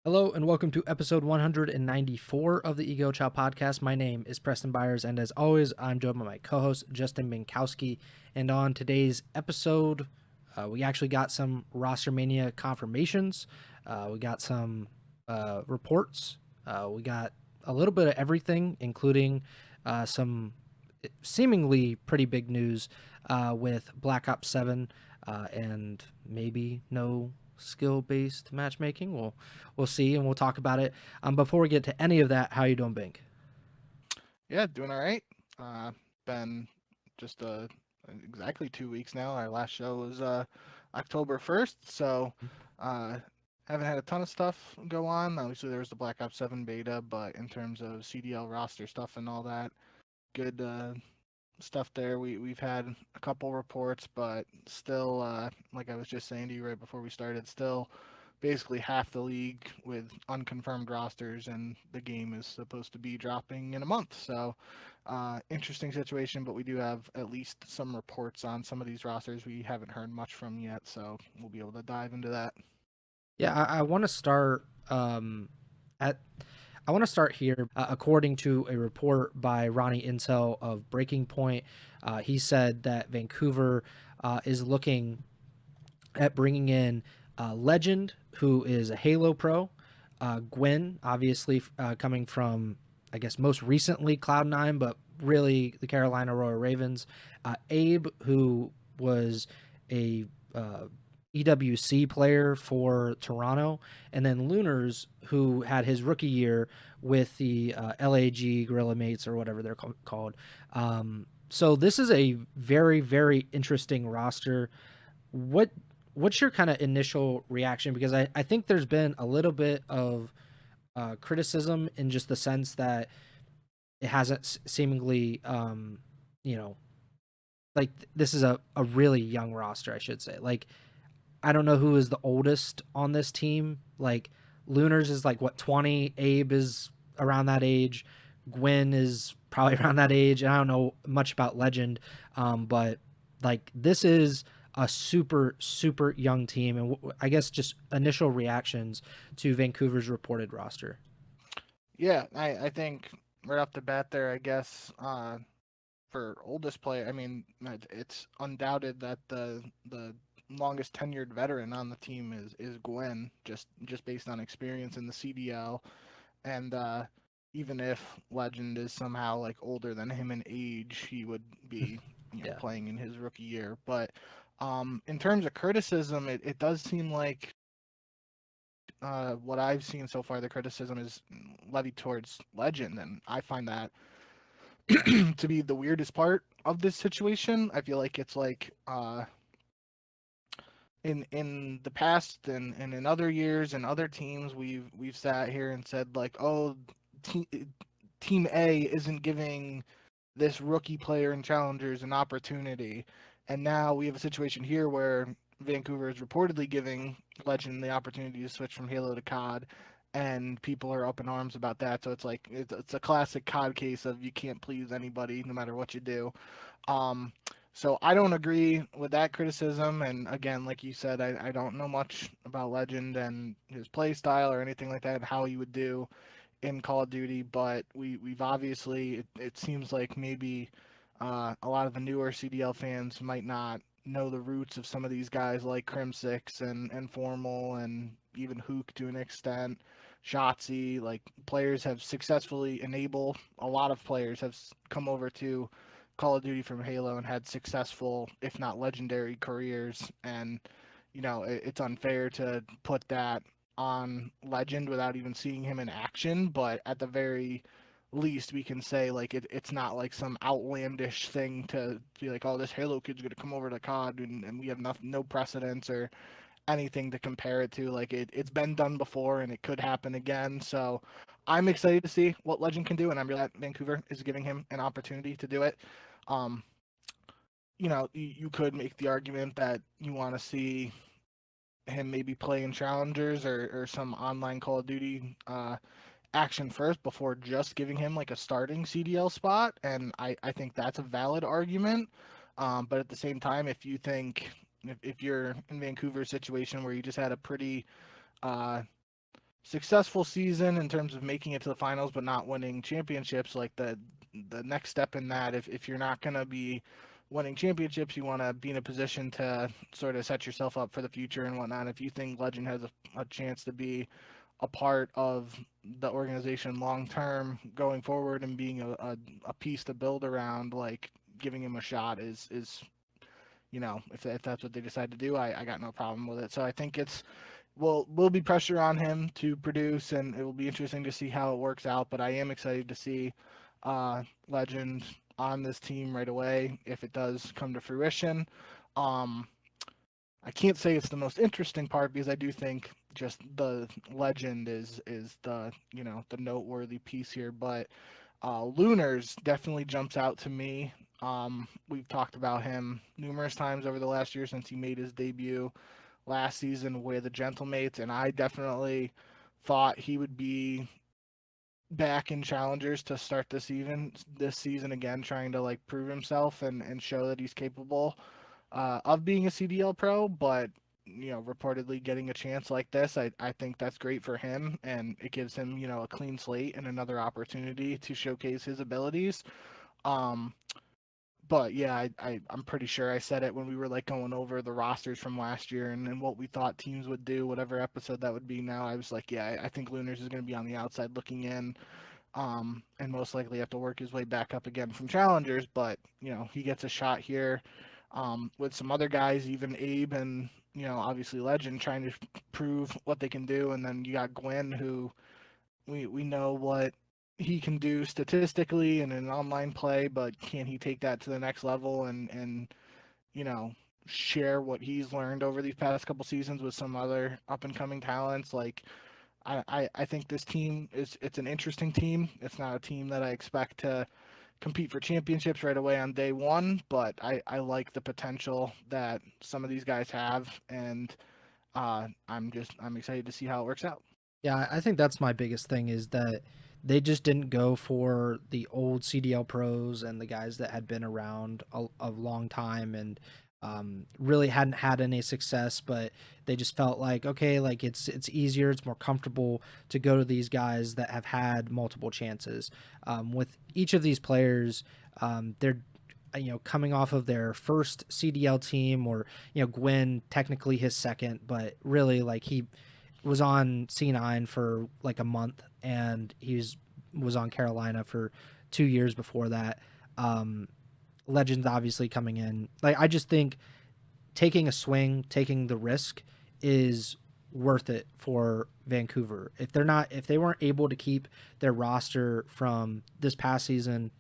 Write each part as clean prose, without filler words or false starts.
Hello and welcome to episode 194 of the Ego Chall Podcast. My name is Preston Byers, and as always, I'm joined by my co-host Justin Binkowski. And on today's episode, we actually got some RosterMania confirmations. We got some reports. We got a little bit of everything, including some seemingly pretty big news with Black Ops 7 and maybe no skill-based matchmaking. We'll see, and we'll talk about it. Before we get to any of that, how you doing, Bink? Yeah, doing all right. Been just exactly 2 weeks now. Our last show was October 1st, so haven't had a ton of stuff go on. Obviously, there was the Black Ops 7 beta, but in terms of CDL roster stuff and all that, good stuff there. We've had a couple reports, but still, like I was just saying to you right before we started, still basically half the league with unconfirmed rosters, and the game is supposed to be dropping in a month. So, interesting situation, but we do have at least some reports on some of these rosters we haven't heard much from yet, so we'll be able to dive into that. Yeah, I want to start at. I want to start here. According to a report by Ronnie Intel of Breaking Point, he said that Vancouver is looking at bringing in Legend, who is a Halo pro, Gwen, obviously coming from, I guess, most recently Cloud9, but really the Carolina Royal Ravens, Abe, who was a EWC player for Toronto, and then Lunars, who had his rookie year with the LAG Gorilla Mates or whatever they're called. So this is a very, very interesting roster. What's your kind of initial reaction? Because I think there's been a little bit of criticism in just the sense that it hasn't seemingly, you know, like this is a really young roster, I should say. Like, I don't know who is the oldest on this team. Like, Lunars is like, what, 20? Abe is around that age. Gwen is probably around that age. And I don't know much about Legend, but like this is a super, super young team. And I guess just initial reactions to Vancouver's reported roster. Yeah, I think right off the bat there, I guess for oldest player, I mean, it's undoubted that the longest tenured veteran on the team is Gwen, just based on experience in the CDL, and even if Legend is somehow like older than him in age, he would be Yeah. playing in his rookie year. But in terms of criticism, it does seem like what I've seen so far, the criticism is levied towards Legend, and I find that to be the weirdest part of this situation. I feel like it's like in the past and in other years and other teams we've sat here and said like, oh, te- team A isn't giving this rookie player in challengers an opportunity, and now we have a situation here where Vancouver is reportedly giving Legend the opportunity to switch from Halo to COD, and people are up in arms about that. So it's like it's a classic COD case of you can't please anybody no matter what you do. Um, so I don't agree with that criticism. And again, like you said, I don't know much about Legend and his play style or anything like that, and how he would do in Call of Duty. But we've obviously, it seems like maybe a lot of the newer CDL fans might not know the roots of some of these guys like Crim6 and Formal and even Hook to an extent. Shotzzy, like players have successfully enabled, a lot of players have come over to Call of Duty from Halo and had successful, if not legendary, careers. And it's unfair to put that on Legend without even seeing him in action. But at the very least, we can say like it's not like some outlandish thing to be like, oh, this Halo kid's gonna come over to COD, and we have no precedence or anything to compare it to. Like it's been done before and it could happen again. So I'm excited to see what Legend can do, and I'm glad Vancouver is giving him an opportunity to do it. Um, you could make the argument that you want to see him maybe play in challengers or some online Call of Duty action first before just giving him like a starting CDL spot, and I think that's a valid argument. But at the same time, if you think if you're in Vancouver's situation where you just had a pretty uh, successful season in terms of making it to the finals but not winning championships, like the next step in that, if you're not going to be winning championships, you want to be in a position to sort of set yourself up for the future and whatnot. If you think Legend has a chance to be a part of the organization long term going forward and being a piece to build around, like giving him a shot is if that's what they decide to do, I got no problem with it. So I think it's will be pressure on him to produce, and it will be interesting to see how it works out. But I am excited to see Legend on this team right away if it does come to fruition. I can't say it's the most interesting part because I do think just the Legend is the the noteworthy piece here, but Lunars definitely jumps out to me. We've talked about him numerous times over the last year since he made his debut last season with the Gentlemates, and I definitely thought he would be back in challengers to start this season again, trying to like prove himself and show that he's capable of being a CDL pro. But reportedly getting a chance like this, I think that's great for him, and it gives him a clean slate and another opportunity to showcase his abilities. But yeah, I'm pretty sure I said it when we were like going over the rosters from last year and what we thought teams would do, whatever episode that would be now. I was like, yeah, I think Lunars is going to be on the outside looking in, and most likely have to work his way back up again from challengers. But he gets a shot here, with some other guys, even Abe and obviously Legend trying to prove what they can do, and then you got Gwen, who we know what he can do statistically in an online play, but can he take that to the next level and share what he's learned over these past couple seasons with some other up and coming talents? Like I think this team it's an interesting team. It's not a team that I expect to compete for championships right away on day one, but I like the potential that some of these guys have, and I'm excited to see how it works out. Yeah, I think that's my biggest thing is that they just didn't go for the old CDL pros and the guys that had been around a long time and really hadn't had any success, but they just felt like, okay, like it's easier, it's more comfortable to go to these guys that have had multiple chances. With each of these players, they're coming off of their first CDL team, or Gwen technically his second, but really like he was on C9 for like a month, and was on Carolina for 2 years before that. Legends obviously coming in. Like I just think taking a swing, taking the risk is worth it for Vancouver. If they weren't able to keep their roster from this past season,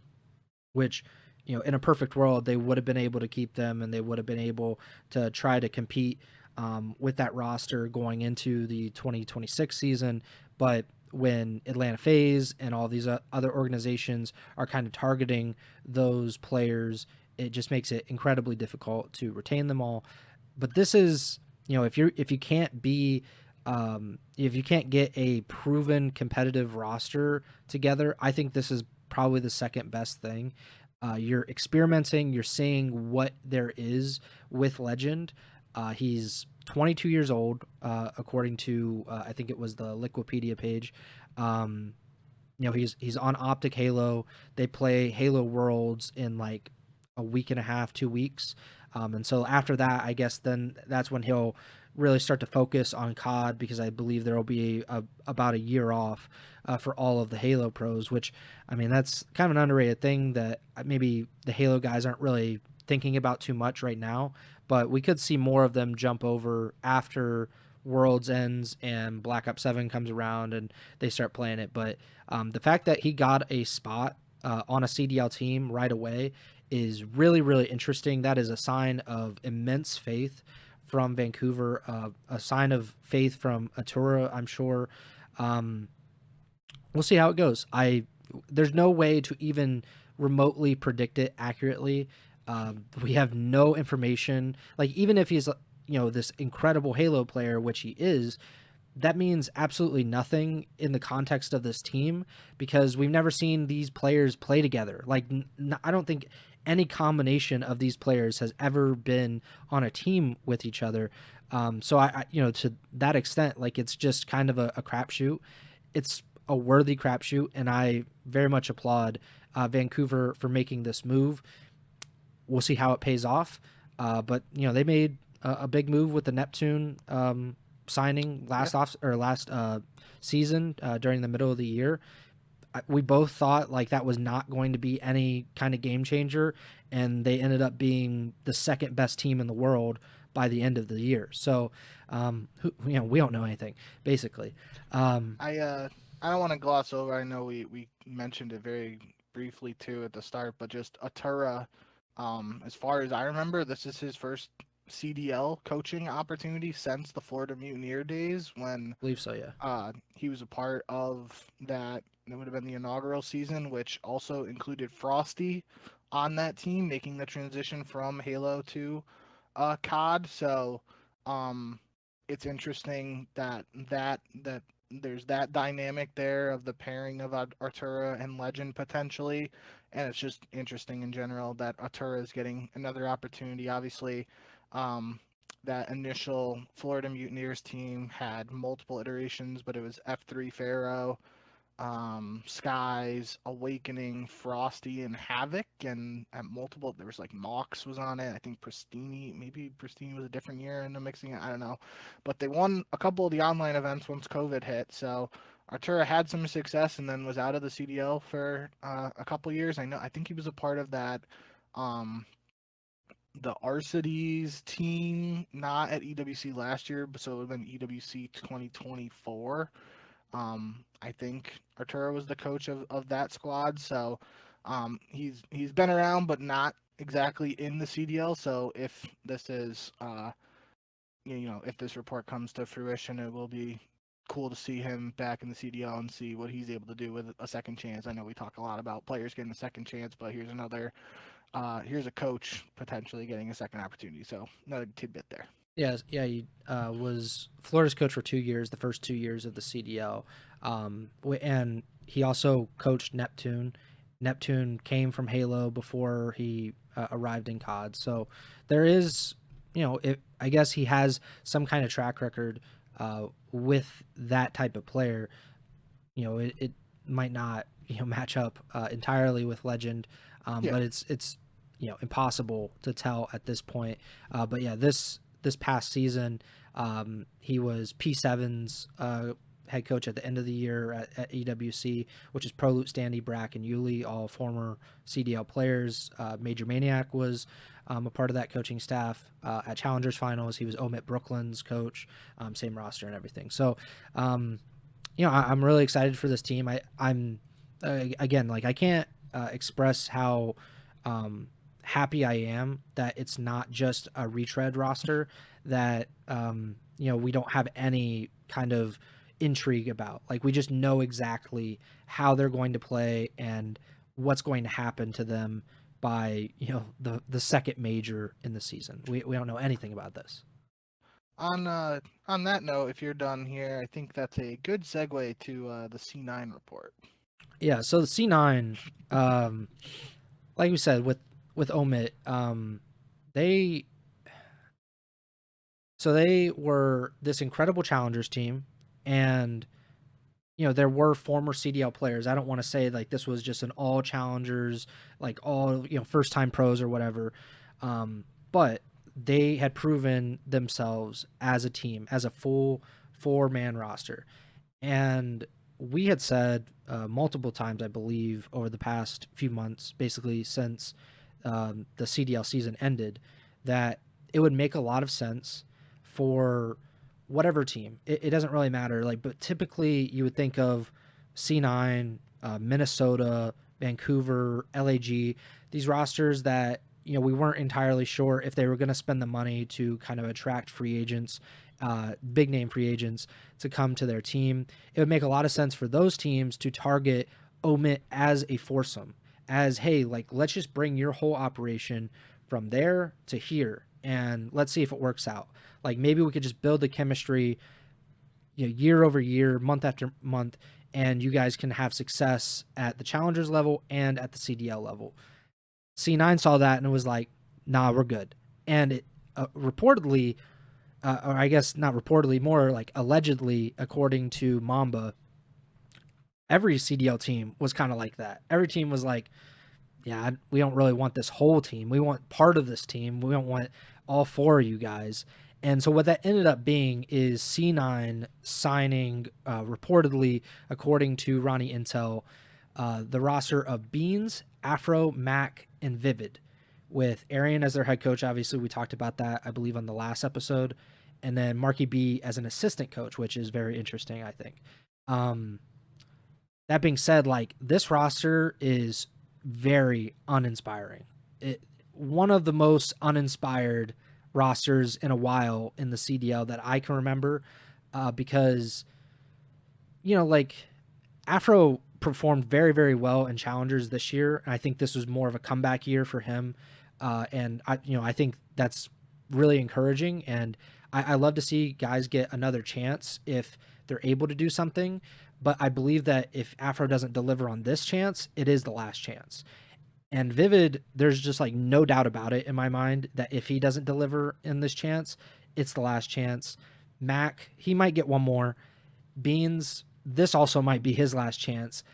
which in a perfect world they would have been able to keep them, and they would have been able to try to compete with that roster going into the 2026 season. But when Atlanta FaZe and all these other organizations are kind of targeting those players, it just makes it incredibly difficult to retain them all. But this is, if you can't be if you can't get a proven competitive roster together, I think this is probably the second best thing. You're experimenting, you're seeing what there is with Legend. He's 22 years old, according to I think it was the Liquipedia page. He's on Optic Halo. They play Halo Worlds in like a week and a half, 2 weeks, and so after that, I guess then that's when he'll really start to focus on COD, because I believe there will be about a year off for all of the Halo pros, which, I mean, that's kind of an underrated thing that maybe the Halo guys aren't really thinking about too much right now, but we could see more of them jump over after Worlds ends and Black Ops 7 comes around and they start playing it. But the fact that he got a spot on a CDL team right away is really, really interesting. That is a sign of immense faith from Vancouver, a sign of faith from Atura, I'm sure. We'll see how it goes. There's no way to even remotely predict it accurately. We have no information. Like, even if he's this incredible Halo player, which he is, that means absolutely nothing in the context of this team, because we've never seen these players play together. Like, I don't think any combination of these players has ever been on a team with each other. So I to that extent, like, it's just kind of a crapshoot. It's a worthy crapshoot, and I very much applaud Vancouver for making this move. We'll see how it pays off. But they made a big move with the Neptune signing last season during the middle of the year. We both thought like that was not going to be any kind of game changer, and they ended up being the second best team in the world by the end of the year. So, we don't know anything basically. I don't want to gloss over. I know we mentioned it very briefly too at the start, but just Atura, as far as I remember, this is his first CDL coaching opportunity since the Florida Mutineer days when I believe so, yeah. he was a part of that. It would have been the inaugural season, which also included Frosty on that team, making the transition from Halo to COD. So, it's interesting that there's that dynamic there of the pairing of Artura and Legend potentially, and it's just interesting in general that Artura is getting another opportunity. Obviously, that initial Florida Mutineers team had multiple iterations, but it was F3 Pharaoh, Skies, Awakening, Frosty, and Havoc, and at multiple, there was like Mox was on it. I think maybe Pristini was a different year in the mixing it. I don't know, but they won a couple of the online events once COVID hit. So Artura had some success and then was out of the CDL for a couple years. I think he was a part of that. The Arcides team, not at EWC last year, but so it would have been EWC 2024. I think Arturo was the coach of that squad, so he's been around, but not exactly in the CDL. So if this is if this report comes to fruition, it will be cool to see him back in the CDL and see what he's able to do with a second chance. I know we talk a lot about players getting a second chance, but here's a coach potentially getting a second opportunity. So another tidbit there. Yeah, he was Florida's coach for 2 years, the first 2 years of the CDL. And he also coached Neptune. Neptune came from Halo before he arrived in COD. So there is, I guess he has some kind of track record with that type of player. It might not, match up entirely with Legend, but it's impossible to tell at this point. But yeah, this past season, he was P7's head coach at the end of the year at EWC, which is Prolute, Standy, Brack, and Yuli, all former CDL players. Major Maniac was a part of that coaching staff. At Challengers Finals, he was Omit Brooklyn's coach, same roster and everything. So, I'm really excited for this team. I'm again, like, I can't express how happy I am that it's not just a retread roster that we don't have any kind of intrigue about. Like, we just know exactly how they're going to play and what's going to happen to them by the second major in the season. We don't know anything about this. On that note, if you're done here, I think that's a good segue to the C9 report. Yeah, so the C9, like we said with Omit, they were this incredible challengers team, and there were former CDL players. I don't want to say like this was just an all challengers, like all first time pros or whatever, but they had proven themselves as a team, as a full 4-man roster, and we had said multiple times, I believe, over the past few months, basically since the CDL season ended, that it would make a lot of sense for whatever team. It doesn't really matter. Like, but typically you would think of C9, Minnesota, Vancouver, LAG, these rosters that we weren't entirely sure if they were going to spend the money to kind of attract free agents, big name free agents to come to their team. It would make a lot of sense for those teams to target Omit as a foursome, as, hey, like, let's just bring your whole operation from there to here and let's see if it works out. Like, maybe we could just build the chemistry, year over year, month after month, and you guys can have success at the challengers level and at the CDL level. C9 saw that and was like, nah, we're good. And it reportedly, or I guess not reportedly, more like allegedly, according to Mamba, every CDL team was kind of like that. Every team was like, yeah, we don't really want this whole team. We want part of this team. We don't want all four of you guys. And so what that ended up being is C9 signing, reportedly, according to Ronnie Intel, the roster of Beans, Afro, Mac, and Vivid, with Arian as their head coach. Obviously, we talked about that, I believe, on the last episode. And then Marky B as an assistant coach, which is very interesting, I think. That being said, like, this roster is very uninspiring. One of the most uninspired rosters in a while in the CDL that I can remember, because, like, Afro performed very, very well in challengers this year. And I think this was more of a comeback year for him. And I think that's really encouraging. And I love to see guys get another chance if they're able to do something. But I believe that if Afro doesn't deliver on this chance, it is the last chance. And Vivid, there's just like no doubt about it in my mind that if he doesn't deliver in this chance, it's the last chance. Mac, he might get one more. Beans, this also might be his last chance.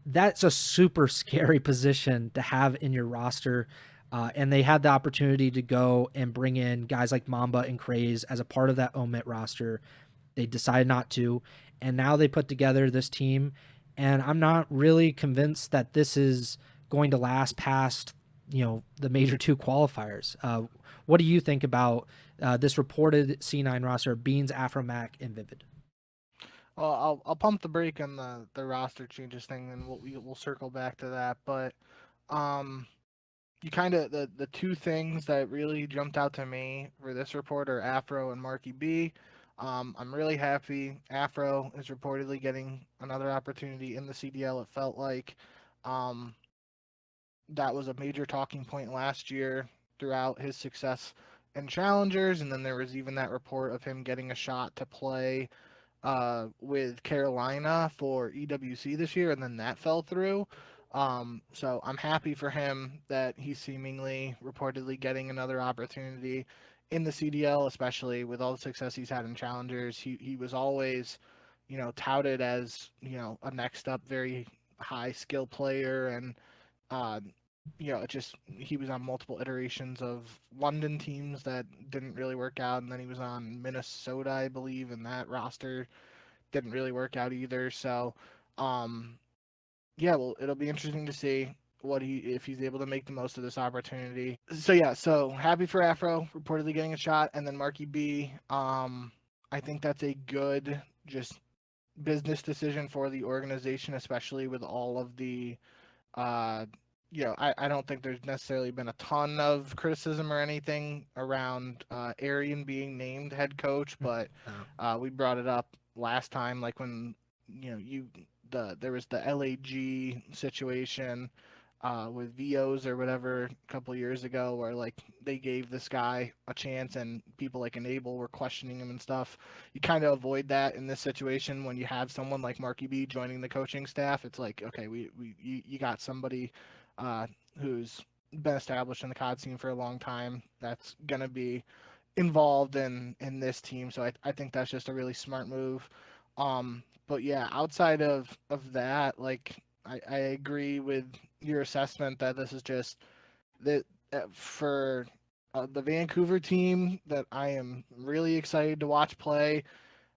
That's a super scary position to have in your roster. And they had the opportunity to go and bring in guys like Mamba and Craze as a part of that OMIT roster. They decided not to. And now they put together this team. And I'm not really convinced that this is going to last past, the major two qualifiers. What do you think about this reported C9 roster, Beans, Afro, Mac, and Vivid? Well, I'll pump the brake on the roster changes thing, and we'll circle back to that. But you kind of the two things that really jumped out to me for this report are Afro and Marky B. I'm really happy Afro is reportedly getting another opportunity in the CDL. It felt like that was a major talking point last year throughout his success in challengers, and then there was even that report of him getting a shot to play with Carolina for EWC this year, and then that fell through. So I'm happy for him that he's seemingly reportedly getting another opportunity in the CDL, especially with all the success he's had in challengers. He was always, touted as, a next up very high skill player, and he was on multiple iterations of London teams that didn't really work out, and then he was on Minnesota, I believe, and that roster didn't really work out either. So, well, it'll be interesting to see if he's able to make the most of this opportunity. So happy for Afro reportedly getting a shot, and then Marky B. I think that's a good just business decision for the organization, especially with all of the I don't think there's necessarily been a ton of criticism or anything around Arian being named head coach, but we brought it up last time, like when there was the LAG situation with VOs or whatever a couple years ago, where like they gave this guy a chance and people like Enable were questioning him and stuff. You kind of avoid that in this situation when you have someone like Marky B joining the coaching staff. It's like, okay, you got somebody who's been established in the COD scene for a long time that's gonna be involved in this team. So I think that's just a really smart move. But yeah, outside of that, like I agree with your assessment that this is just that for the Vancouver team that I am really excited to watch play.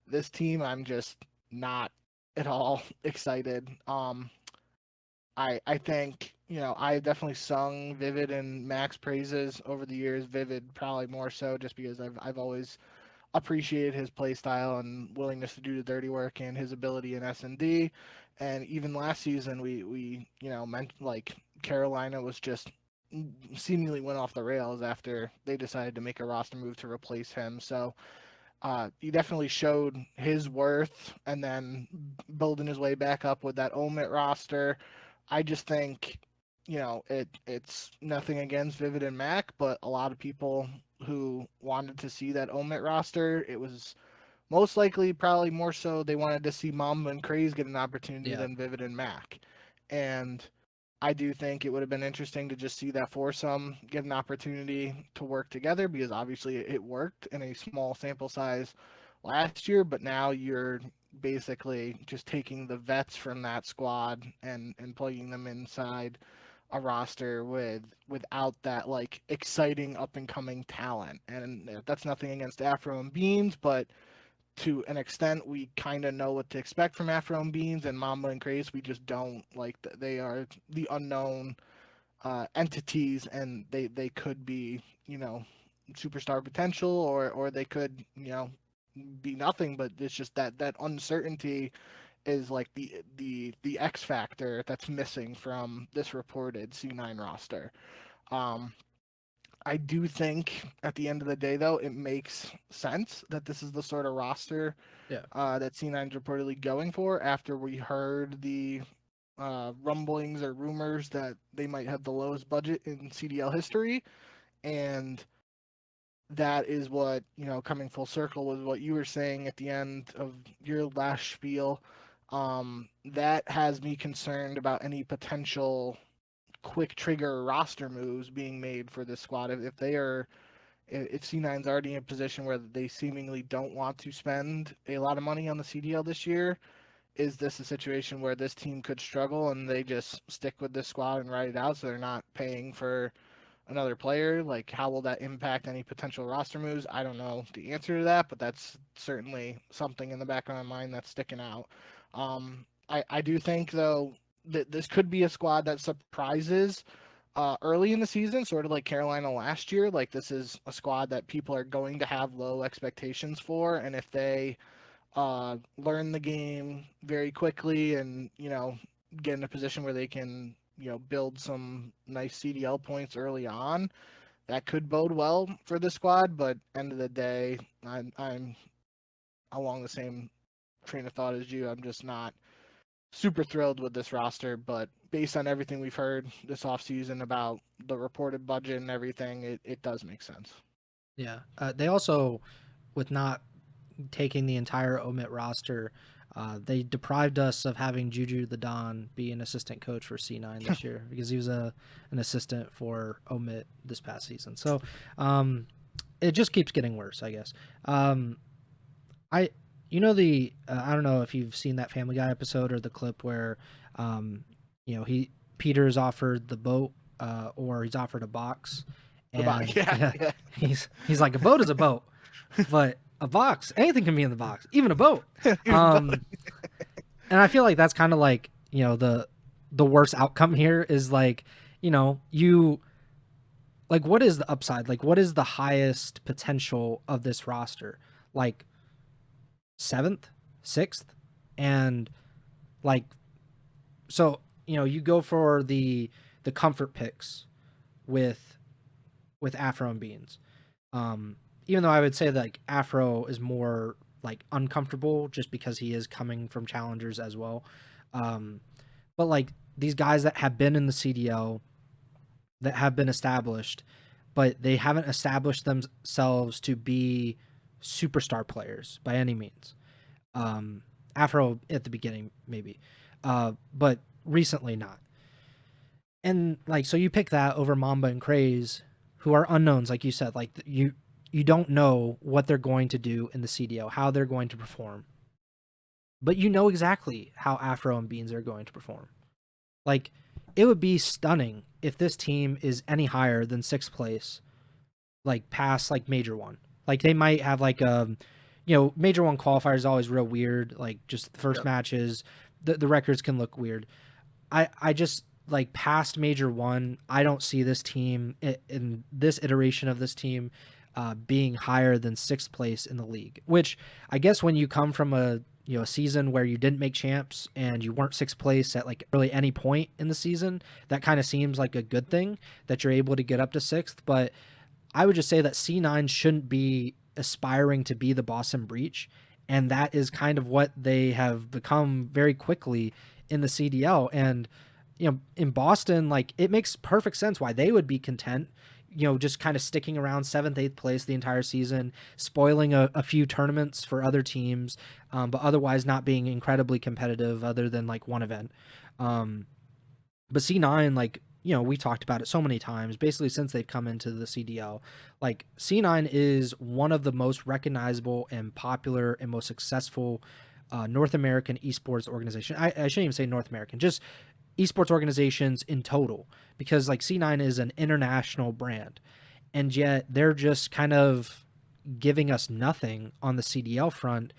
This team, I'm just not at all excited. I think I've definitely sung Vivid and Max praises over the years. Vivid probably more so, just because I've always appreciated his play style and willingness to do the dirty work and his ability in S&D. And even last season, we meant like Carolina was just seemingly went off the rails after they decided to make a roster move to replace him. So he definitely showed his worth, and then building his way back up with that OMIT roster. I just think it's nothing against Vivid and Mac, but a lot of people who wanted to see that OMIT roster, it was most likely probably more so they wanted to see Mamba and Craze get an opportunity than Vivid and Mac. And I do think it would have been interesting to just see that foursome get an opportunity to work together, because obviously it worked in a small sample size last year, but now you're basically just taking the vets from that squad and plugging them inside a roster without that like exciting up and coming talent. And that's nothing against Afro and Beans, but to an extent, we kind of know what to expect from Afro and Beans, and Mamba and Craze. We just don't. Like, they are the unknown entities, and they could be, superstar potential, or they could, be nothing. But it's just that uncertainty is like the X factor that's missing from this reported C9 roster. Um, I do think at the end of the day, though, it makes sense that this is the sort of roster Yeah. that C9's reportedly going for after we heard the rumblings or rumors that they might have the lowest budget in CDL history. And that is what, coming full circle with what you were saying at the end of your last spiel. That has me concerned about any potential quick trigger roster moves being made for this squad. If C9's already in a position where they seemingly don't want to spend a lot of money on the CDL this year, is this a situation where this team could struggle and they just stick with this squad and ride it out, so they're not paying for another player? Like, how will that impact any potential roster moves? I don't know the answer to that, but that's certainly something in the back of my mind that's sticking out. I do think, though, that this could be a squad that surprises early in the season, sort of like Carolina last year. Like, this is a squad that people are going to have low expectations for, and if they learn the game very quickly and get in a position where they can build some nice CDL points early on, that could bode well for the squad. But end of the day, I'm along the same train of thought as you. I'm just not super thrilled with this roster, but based on everything we've heard this offseason about the reported budget and everything, it does make sense. Yeah. They also, with not taking the entire Omit roster, they deprived us of having Juju the Don be an assistant coach for C9 this year because he was an assistant for Omit this past season. So it just keeps getting worse, I guess. I don't know if you've seen that Family Guy episode or the clip where Peter's offered the boat or he's offered a box, and Yeah. he's like, a boat is a boat, but a box, anything can be in the box, even a boat. And I feel like that's kind of like, the worst outcome here is like, you like, what is the upside? Like, what is the highest potential of this roster? Like 7th, 6th, and like, so, you go for the comfort picks with Afro and Beans. Even though I would say that like Afro is more like uncomfortable just because he is coming from challengers as well. But like these guys that have been in the CDL, that have been established, but they haven't established themselves to be superstar players by any means. Afro at the beginning, maybe, but recently not. And like, so you pick that over Mamba and Craze, who are unknowns, like you said. Like you don't know what they're going to do in the CDO, how they're going to perform, but you know exactly how Afro and Beans are going to perform. Like, it would be stunning if this team is any higher than 6th place, like past like Major 1. Like, they might have like Major 1 qualifier is always real weird. Like, just the first matches, the records can look weird. I just, like, past Major 1, I don't see this team in this iteration of this team being higher than 6th place in the league, which I guess when you come from a season where you didn't make champs and you weren't 6th place at like really any point in the season, that kind of seems like a good thing that you're able to get up to 6th. But I would just say that C9 shouldn't be aspiring to be the Boston Breach, and that is kind of what they have become very quickly in the CDL. And in Boston, like, it makes perfect sense why they would be content, just kind of sticking around 7th, 8th place the entire season, spoiling a few tournaments for other teams, but otherwise not being incredibly competitive other than like one event. But C9, like, we talked about it so many times, basically since they've come into the CDL. Like, C9 is one of the most recognizable and popular and most successful North American esports organization. I shouldn't even say North American, just esports organizations in total, because like C9 is an international brand, and yet they're just kind of giving us nothing on the CDL front,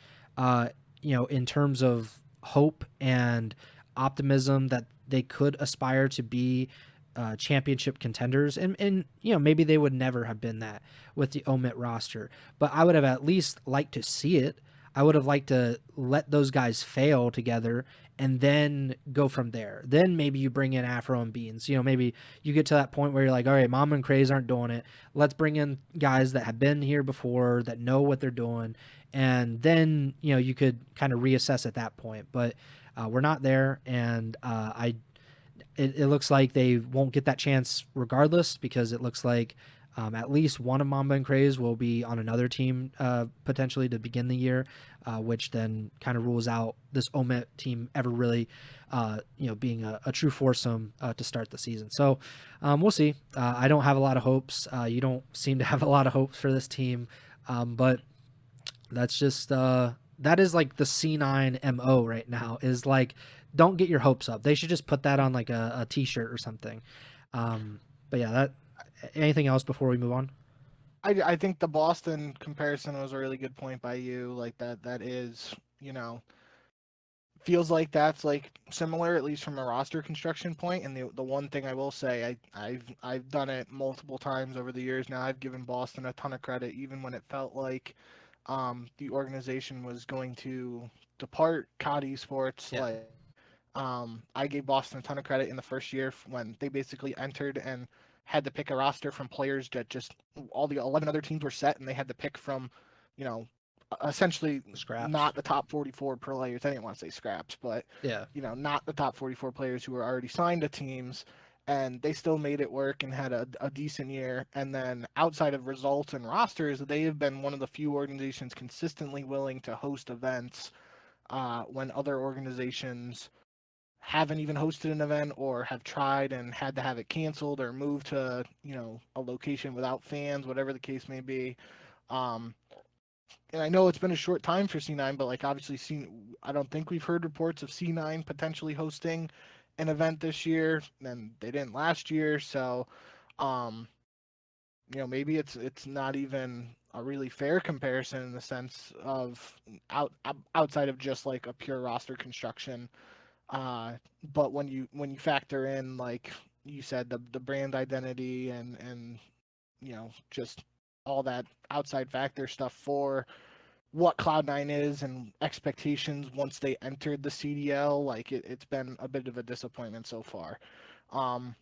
in terms of hope and optimism that they could aspire to be championship contenders. And maybe they would never have been that with the OMIT roster, but I would have at least liked to see it. I would have liked to let those guys fail together and then go from there. Then maybe you bring in Afro and Beans. Maybe you get to that point where you're like, all right, Mamba and Craze aren't doing it. Let's bring in guys that have been here before, that know what they're doing. And then, you could kind of reassess at that point. But we're not there. And it looks like they won't get that chance regardless, because it looks like at least one of Mamba and Craze will be on another team potentially to begin the year, which then kind of rules out this OMET team ever really being a true foursome to start the season. So we'll see. I don't have a lot of hopes. You don't seem to have a lot of hopes for this team, but that's just that is like the C9 MO right now, is like, don't get your hopes up. They should just put that on like a t-shirt or something. But yeah, anything else before we move on? I think the Boston comparison was a really good point by you. Like that is, feels like that's like similar, at least from a roster construction point. And the one thing I will say, I've done it multiple times over the years now. I've given Boston a ton of credit, even when it felt like the organization was going to depart COD Esports. Yeah. Like I gave Boston a ton of credit in the first year when they basically entered and had to pick a roster from players that just all the 11 other teams were set, and they had to pick from, essentially Scraps. not the top 44 players. I didn't want to say scraps, but Yeah, not the top 44 players who were already signed to teams, and they still made it work and had a decent year. And then outside of results and rosters, they have been one of the few organizations consistently willing to host events when other organizations haven't even hosted an event or have tried and had to have it canceled or moved to a location without fans, whatever the case may be. And I know it's been a short time for C9, but like obviously I don't think we've heard reports of C9 potentially hosting an event this year, and they didn't last year. So maybe it's not even a really fair comparison in the sense of outside of just like a pure roster construction. But when you factor in, like you said, the brand identity and just all that outside factor stuff for what Cloud9 is and expectations once they entered the CDL, like it's been a bit of a disappointment so far. And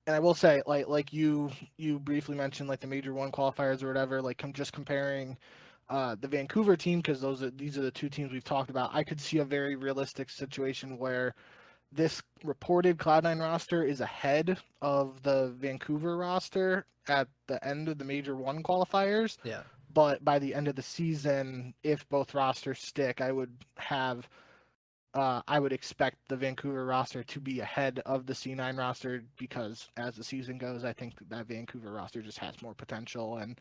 I will say, like you briefly mentioned, like the Major 1 qualifiers or whatever, like I'm just comparing the Vancouver team, because these are the two teams we've talked about. I could see a very realistic situation where this reported Cloud9 roster is ahead of the Vancouver roster at the end of the Major 1 qualifiers. yeah. But by the end of the season, if both rosters stick, I would expect the Vancouver roster to be ahead of the C9 roster, because as the season goes, I think that Vancouver roster just has more potential. And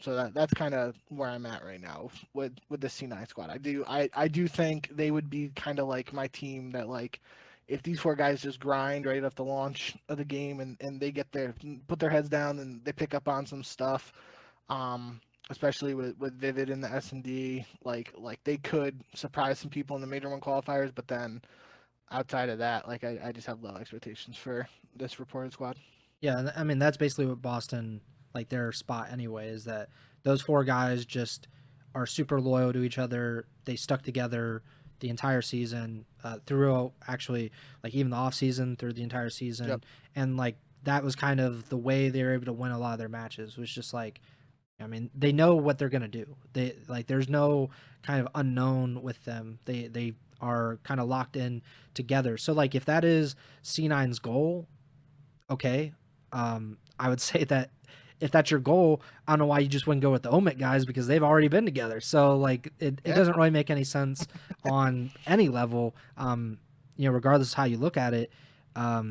so that's kind of where I'm at right now with the C9 squad. I do think they would be kind of like my team, that like if these four guys just grind right off the launch of the game and they put their heads down and they pick up on some stuff, especially with Vivid in the S&D, like they could surprise some people in the Major 1 qualifiers. But then outside of that, like I just have low expectations for this reported squad. Yeah, I mean, that's basically what Boston, like their spot anyway, is that those four guys just are super loyal to each other. They stuck together the entire season, through actually, like even the off season, through the entire season. Yep. And like that was kind of the way they were able to win a lot of their matches, was just like, I mean, they know what they're gonna do. They like, there's no kind of unknown with them. They are kind of locked in together. So like if that is C9's goal, okay, I would say that if that's your goal, I don't know why you just wouldn't go with the OMIT guys, because they've already been together. So like it doesn't really make any sense on any level. regardless of how you look at it, I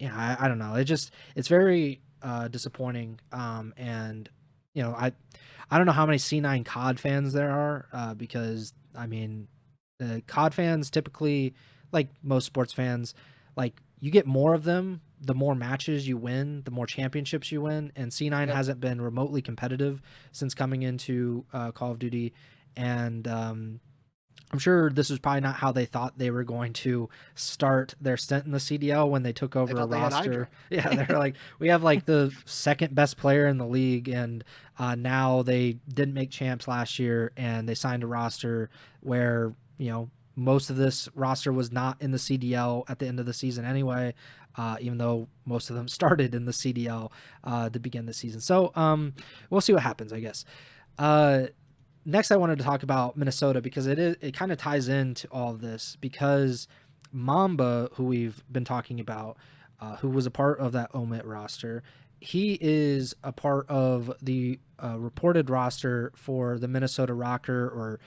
don't know. It's very disappointing. And I don't know how many C9 COD fans there are, because I mean, the COD fans typically, like most sports fans, like you get more of them the more matches you win, the more championships you win. And C9 Yep. hasn't been remotely competitive since coming into Call of Duty. And I'm sure this was probably not how they thought they were going to start their stint in the CDL when they took over a thought they had roster. Hydra. Yeah, they're like, we have like the second best player in the league, and now they didn't make champs last year, and they signed a roster where most of this roster was not in the CDL at the end of the season anyway, even though most of them started in the CDL to begin the season. So we'll see what happens, I guess. Next, I wanted to talk about Minnesota because it kind of ties into all of this, because Mamba, who we've been talking about, who was a part of that OMIT roster, he is a part of the reported roster for the Minnesota ROKKR, or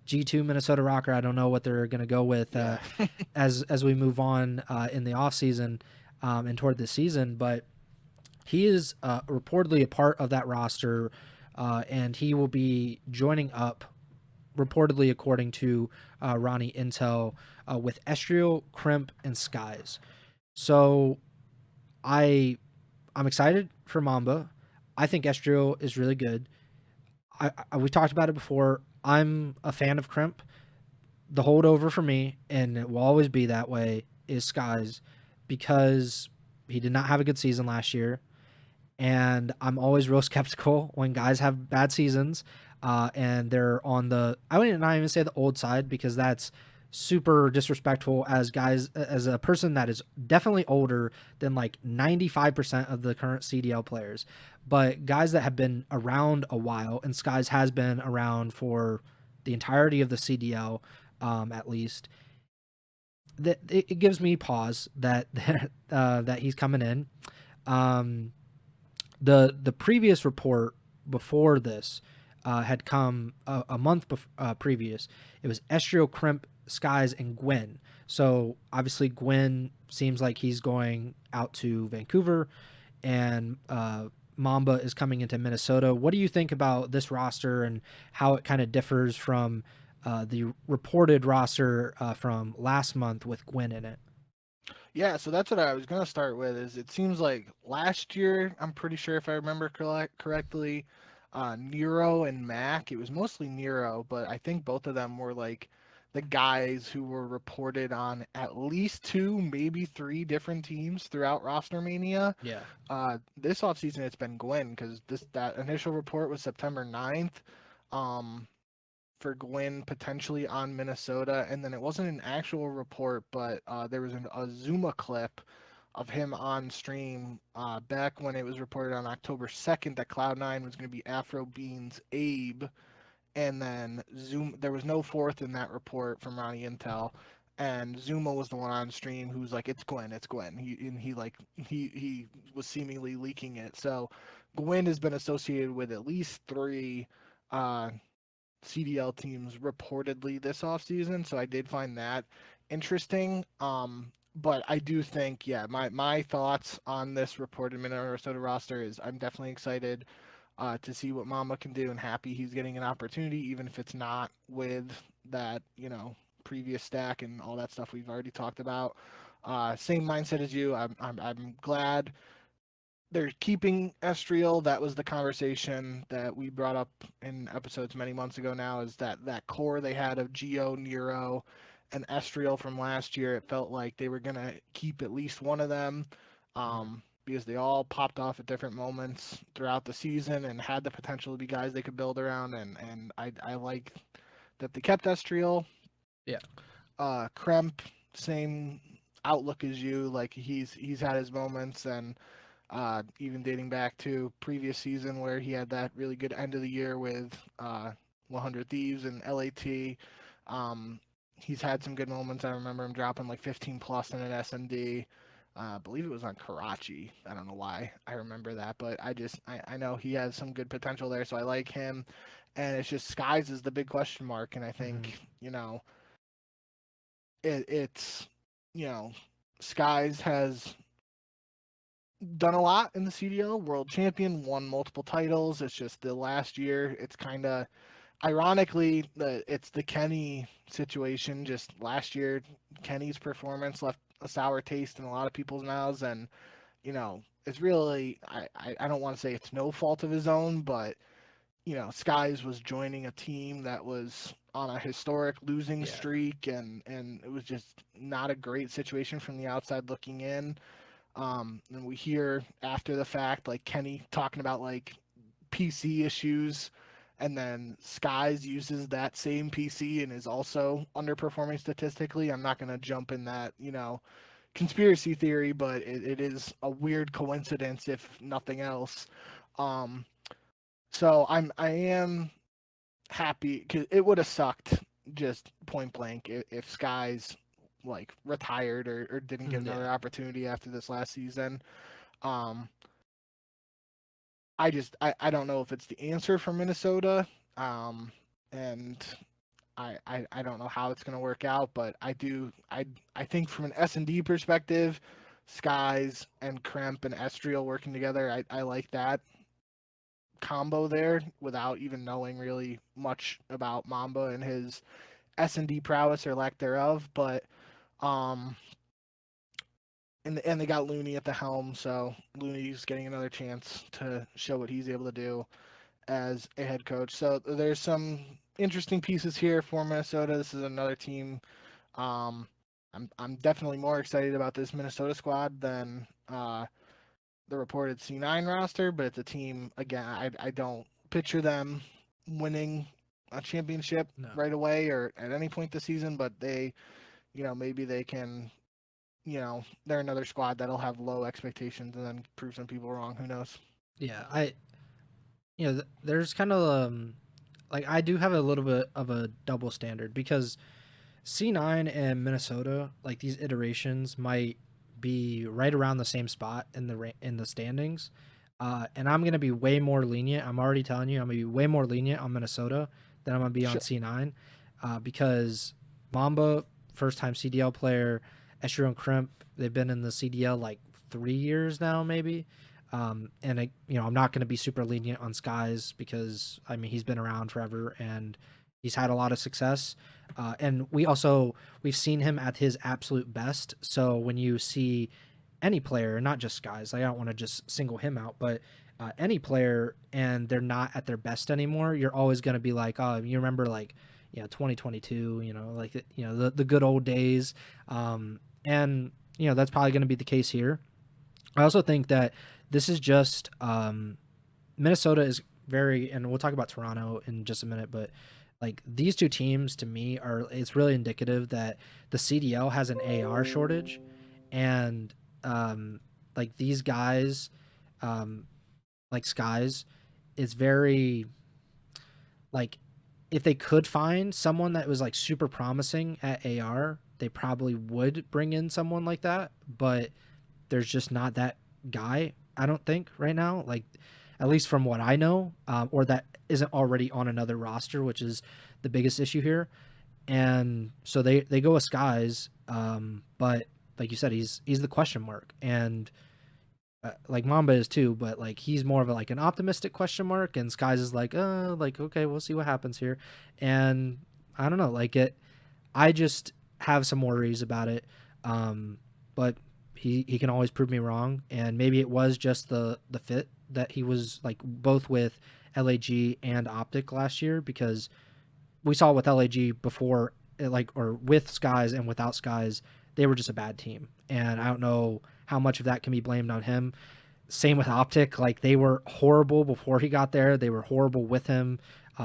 G2 Minnesota ROKKR. I don't know what they're going to go with as we move on in the offseason and toward the season, but he is reportedly a part of that roster, and he will be joining up, reportedly according to Ronnie Intel, with Estriel, Crimp, and Skies. So I'm excited for Mamba. I think Estriel is really good. We talked about it before. I'm a fan of Crimp. The holdover for me, and it will always be that way, is Skies, because he did not have a good season last year. And I'm always real skeptical when guys have bad seasons, and they're on I would not even say the old side, because that's super disrespectful as a person that is definitely older than like 95% of the current CDL players, but guys that have been around a while, and Skies has been around for the entirety of the CDL, at least. That it gives me pause that that he's coming in. The previous report before this had come a month previous. It was Estriel, Crimp, Skies, and Gwyn. So obviously Gwyn seems like he's going out to Vancouver, and Mamba is coming into Minnesota. What do you think about this roster and how it kind of differs from the reported roster from last month with Gwyn in it? Yeah, so that's what I was gonna start with. Is it seems like last year, I'm pretty sure if I remember correctly, Nero and Mac. It was mostly Nero, but I think both of them were like the guys who were reported on at least two, maybe three different teams throughout RosterMania. Yeah. This offseason it's been Gwen, because that initial report was September 9th. For Gwyn potentially on Minnesota, and then it wasn't an actual report, but there was a Zuma clip of him on stream back when it was reported on October 2nd that Cloud9 was going to be Afro Beans Abe, and then there was no fourth in that report from Ronnie Intel, and Zuma was the one on stream who was like, it's Gwen. He was seemingly leaking it. So Gwen has been associated with at least three CDL teams reportedly this offseason, so I did find that interesting. But I do think, yeah, my thoughts on this reported Minnesota roster is I'm definitely excited to see what Mamba can do, and happy he's getting an opportunity, even if it's not with that, previous stack and all that stuff we've already talked about. Same mindset as you. I'm glad they're keeping Estriel. That was the conversation that we brought up in episodes many months ago now, is that core they had of Geo, Nero, and Estriel from last year. It felt like they were going to keep at least one of them because they all popped off at different moments throughout the season and had the potential to be guys they could build around. And I like that they kept Estriel. Yeah. Kremp, same outlook as you. Like he's had his moments, and even dating back to previous season where he had that really good end of the year with 100 Thieves and LAT. He's had some good moments. I remember him dropping like 15 plus in an SMD. I believe it was on Karachi. I don't know why I remember that, but I know he has some good potential there, so I like him. And it's just Skies is the big question mark, and I think it's Skies has done a lot in the CDL, world champion, won multiple titles. It's just the last year, it's kind of ironically it's the Kenny situation. Just last year, Kenny's performance left a sour taste in a lot of people's mouths, and it's really I don't want to say it's no fault of his own, but Skies was joining a team that was on a historic losing streak, and it was just not a great situation from the outside looking in. And we hear after the fact, like Kenny talking about like PC issues, and then Skies uses that same PC and is also underperforming statistically. I'm not going to jump in that, conspiracy theory, but it is a weird coincidence if nothing else. So I am happy because it would have sucked just point blank if Skies like retired or didn't get another opportunity after this last season. I don't know if it's the answer for Minnesota, and I don't know how it's going to work out, but I think from an S&D perspective, Skies and Kremp and Estriel working together, I like that combo there without even knowing really much about Mamba and his S&D prowess or lack thereof, but and they got Looney at the helm, so Looney's getting another chance to show what he's able to do as a head coach. So there's some interesting pieces here for Minnesota. This is another team. I'm definitely more excited about this Minnesota squad than the reported C9 roster, but it's a team, again, I don't picture them winning a championship right away or at any point this season, but they, maybe they can, they're another squad that'll have low expectations and then prove some people wrong. Who knows? Yeah, there's kind of like I do have a little bit of a double standard because C9 and Minnesota, like these iterations might be right around the same spot in the standings, and I'm gonna be way more lenient. I'm already telling you, I'm gonna be way more lenient on Minnesota than I'm gonna be on C9, because Mamba, first time CDL player, Estriel and Kremp, they've been in the CDL like 3 years now, maybe. And I'm not going to be super lenient on Skies because he's been around forever and he's had a lot of success. And we've seen him at his absolute best. So when you see any player, not just Skies, I don't want to just single him out, but any player and they're not at their best anymore, you're always going to be like, oh, you remember 2022, the good old days. And that's probably going to be the case here. I also think that this is just Minnesota is very, and we'll talk about Toronto in just a minute, but like these two teams to me it's really indicative that the CDL has an AR shortage, and like these guys, like Skies, is very like if they could find someone that was like super promising at AR, they probably would bring in someone like that, but there's just not that guy, I don't think, right now, like at least from what I know, or that isn't already on another roster, which is the biggest issue here. And so they go with Skies, but like you said, he's the question mark, and like Mamba is too, but like he's more of an optimistic question mark, and Skies is like okay, we'll see what happens here. And I don't know, I just have some worries about it, but he can always prove me wrong, and maybe it was just the fit that he was like both with LAG and Optic last year, because we saw with LAG before, or with Skies and without Skies, they were just a bad team, and I don't know how much of that can be blamed on him. Same with Optic, like they were horrible before he got there, they were horrible with him,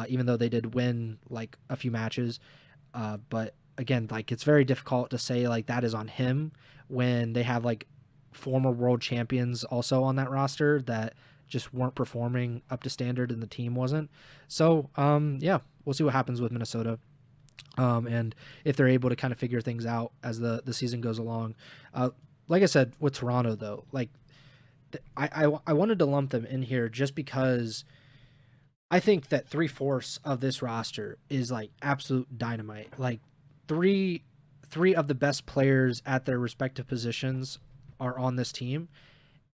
even though they did win like a few matches, but again, like it's very difficult to say like that is on him when they have like former world champions also on that roster that just weren't performing up to standard and the team wasn't. So yeah, we'll see what happens with Minnesota, and if they're able to kind of figure things out as the season goes along. Like I said with Toronto though, like I wanted to lump them in here just because I think that 3/4 of this roster is like absolute dynamite. Like three three of the best players at their respective positions are on this team,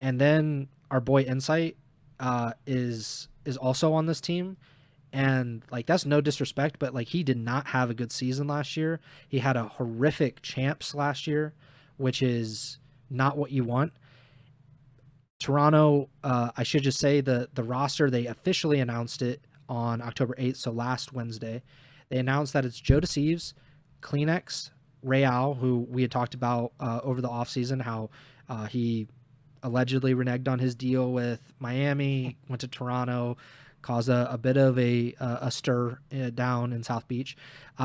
and then our boy Insight is also on this team. And like, that's no disrespect, but like, he did not have a good season last year. He had a horrific champs last year, which is not what you want. Toronto, I should just say the roster, they officially announced it on October 8th, so last Wednesday. They announced that it's Joe Deceives, Kleenex, Real, who we had talked about over the offseason, how he allegedly reneged on his deal with Miami, went to Toronto, caused a bit of a stir down in South Beach.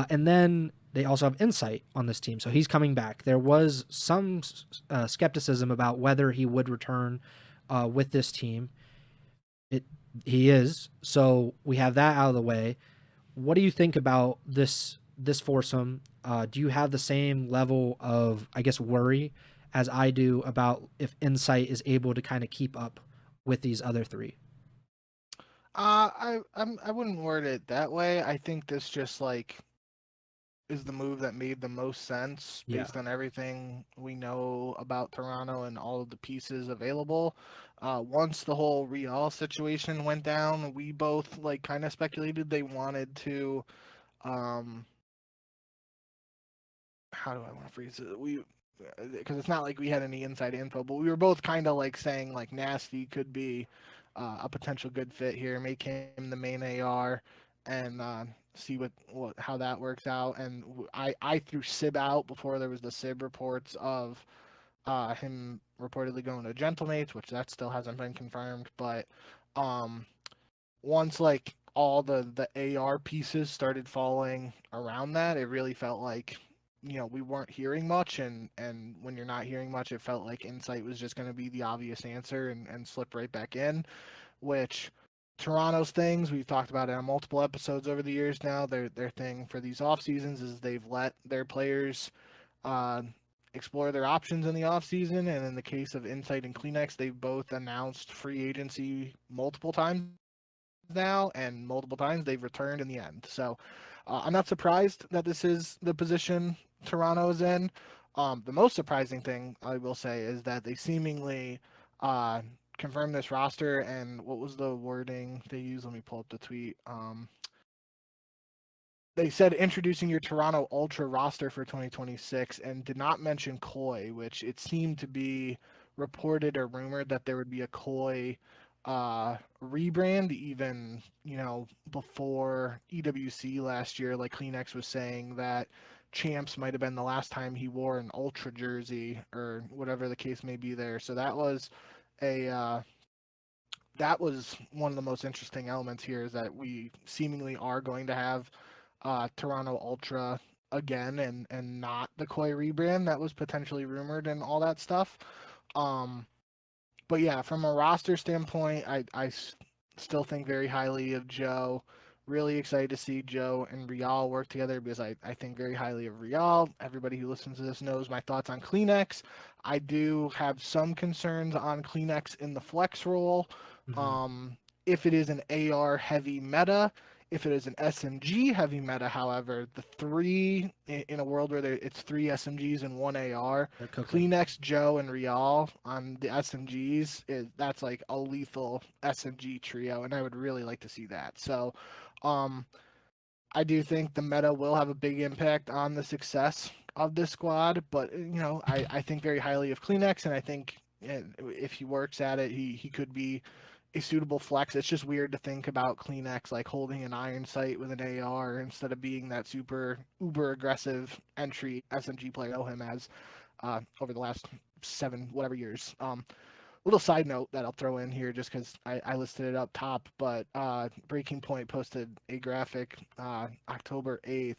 And then they also have Insight on this team, so he's coming back. There was some skepticism about whether he would return with this team. He is, so we have that out of the way. What do you think about this foursome? Do you have the same level of, I guess, worry as I do about if Insight is able to kind of keep up with these other three? I wouldn't word it that way. I think this just like is the move that made the most sense based on everything we know about Toronto and all of the pieces available. Once the whole Real situation went down, we both like kind of speculated they wanted to. How do I want to phrase it? Because it's not like we had any inside info, but we were both kind of like saying like Nasty could be a potential good fit here, make him the main AR, and see how that works out. And I threw Sib out before there was the Sib reports of him reportedly going to Gentlemates, which that still hasn't been confirmed. But once like all the AR pieces started falling around that, it really felt like we weren't hearing much, and when you're not hearing much, it felt like Insight was just going to be the obvious answer and slip right back in, which Toronto's things, we've talked about it on multiple episodes over the years now, their thing for these off seasons is they've let their players explore their options in the off season, and in the case of Insight and Kleenex, they've both announced free agency multiple times now, and multiple times they've returned in the end. So I'm not surprised that this is the position Toronto is in. The most surprising thing I will say is that they seemingly confirmed this roster, and what was the wording they used? Let me pull up the tweet. They said introducing your Toronto Ultra roster for 2026 and did not mention Koi, which it seemed to be reported or rumored that there would be a Koi rebrand even before EWC last year. Like Kleenex was saying that Champs might have been the last time he wore an Ultra jersey or whatever the case may be there. So that was one of the most interesting elements here, is that we seemingly are going to have Toronto Ultra again, and not the Koi rebrand that was potentially rumored and all that stuff. But yeah, from a roster standpoint, I still think very highly of Joe. Really excited to see Joe and Real work together, because I think very highly of Real. Everybody who listens to this knows my thoughts on Kleenex. I do have some concerns on Kleenex in the flex role. If it is an AR heavy meta, if it is an SMG heavy meta, however, the three in a world where it's three SMGs and one AR, Kleenex, Joe, and Real on the SMGs, that's like a lethal SMG trio, and I would really like to see that. So, I do think the meta will have a big impact on the success of this squad, but I think very highly of Kleenex, and I think if he works at it, he could be a suitable flex. It's just weird to think about Kleenex like holding an iron sight with an AR instead of being that super uber aggressive entry SMG player I know him as over the last 7 whatever years. Little side note that I'll throw in here just because I listed it up top, but Breaking Point posted a graphic October 8th.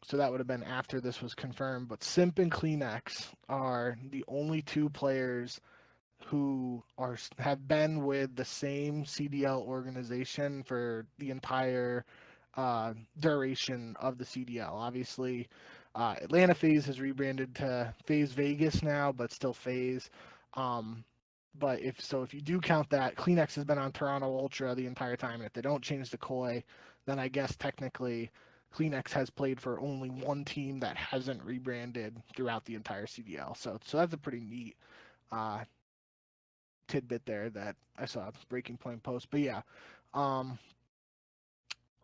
So that would have been after this was confirmed, but Simp and Kleenex are the only two players who have been with the same CDL organization for the entire duration of the CDL. Obviously, Atlanta FaZe has rebranded to FaZe Vegas now, but still FaZe. But if you do count that, Kleenex has been on Toronto Ultra the entire time, and if they don't change the Koi, then I guess technically Kleenex has played for only one team that hasn't rebranded throughout the entire CDL. So that's a pretty neat uh, tidbit there that I saw Breaking Point post. But yeah,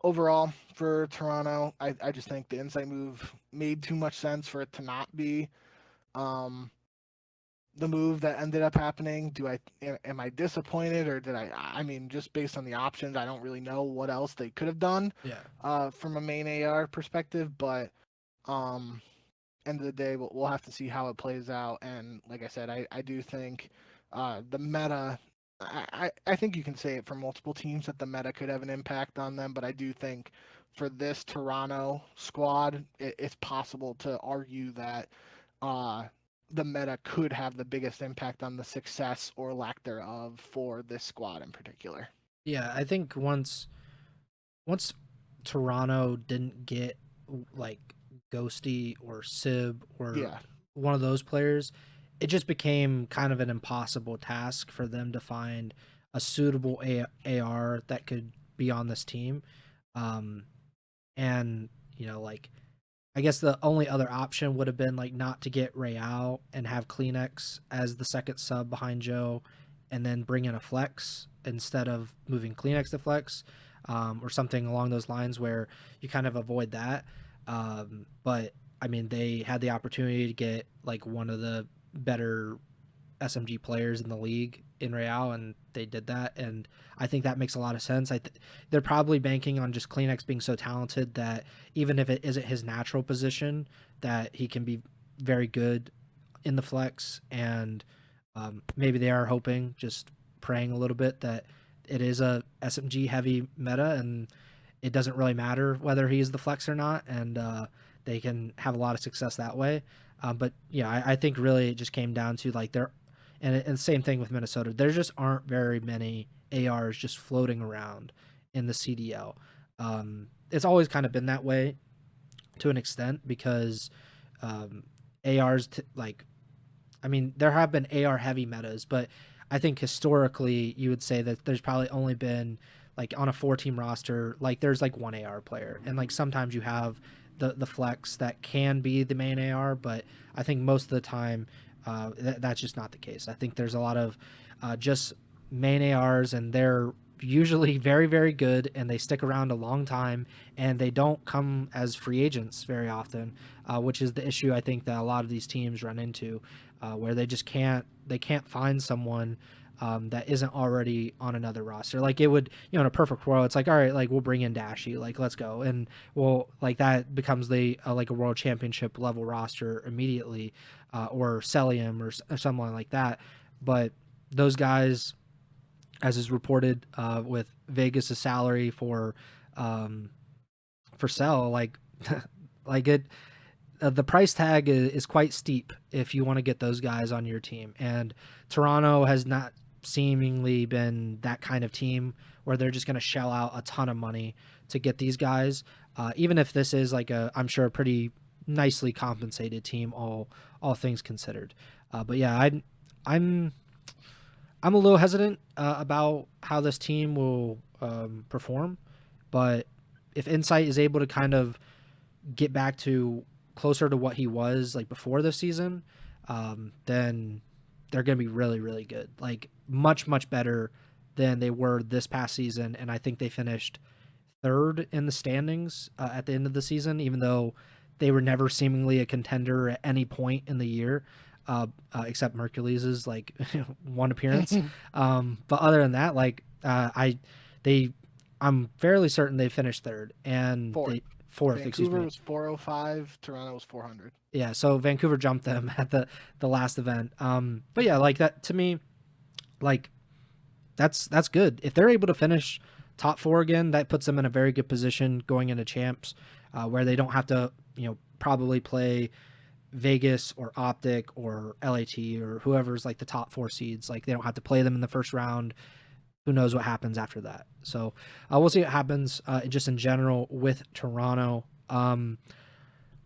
overall for Toronto, I just think the Insight move made too much sense for it to not be the move that ended up happening. Am I disappointed, or did I mean, just based on the options, I don't really know what else they could have done from a main AR perspective, but end of the day, we'll have to see how it plays out. And like I said, I do think the meta, I think you can say it for multiple teams that the meta could have an impact on them, but I do think for this Toronto squad, it's possible to argue that the meta could have the biggest impact on the success or lack thereof for this squad in particular. Yeah, I think once Toronto didn't get like Ghosty or Sib or one of those players, it just became kind of an impossible task for them to find a suitable AR that could be on this team. And you know, like, I guess the only other option would have been like not to get Real and have Kleenex as the second sub behind Joe, and then bring in a flex instead of moving Kleenex to flex, or something along those lines where you kind of avoid that. But I mean, they had the opportunity to get like one of the better SMG players in the league in Real, and they did that, and I think that makes a lot of sense. They're probably banking on just Kleenex being so talented that even if it isn't his natural position, that he can be very good in the flex, and maybe they are hoping, just praying a little bit, that it is a SMG heavy meta and it doesn't really matter whether he's the flex or not, and they can have a lot of success that way. But yeah, I think really it just came down to like and same thing with Minnesota. There just aren't very many ARs just floating around in the CDL. It's always kind of been that way to an extent because ARs, I mean, there have been AR heavy metas, but I think historically you would say that there's probably only been like on a 4-team roster, like there's like one AR player, and like sometimes you have the flex that can be the main AR, but I think most of the time that's just not the case. I think there's a lot of just main ARs, and they're usually very, very good, and they stick around a long time, and they don't come as free agents very often, which is the issue I think that a lot of these teams run into, where they just can't find someone that isn't already on another roster. Like it would, you know, in a perfect world, it's like, all right, like we'll bring in Dashy, like let's go, and we'll like that becomes the like a world championship level roster immediately, or Celium or someone like that. But those guys, as is reported, with Vegas' salary for Cell, like like it. The price tag is quite steep if you want to get those guys on your team, and Toronto has not seemingly been that kind of team where they're just going to shell out a ton of money to get these guys, even if this is like I'm sure a pretty nicely compensated team, all things considered. But yeah, I'm a little hesitant about how this team will perform, but if Insight is able to kind of get back to closer to what he was like before this season, then they're going to be really, really good. Like much, much better than they were this past season. And I think they finished third in the standings at the end of the season, even though they were never seemingly a contender at any point in the year, except Mercules' like one appearance. But other than that, like I'm fairly certain they finished third and fourth. Vancouver was 405, Toronto was 400. Yeah, so Vancouver jumped them at the last event. But yeah, like that to me, like that's good. If they're able to finish top 4 again, that puts them in a very good position going into champs, where they don't have to, you know, probably play Vegas or Optic or LAT or whoever's like the top 4 seeds. Like they don't have to play them in the first round. Who knows what happens after that? So we'll see what happens just in general with Toronto. Other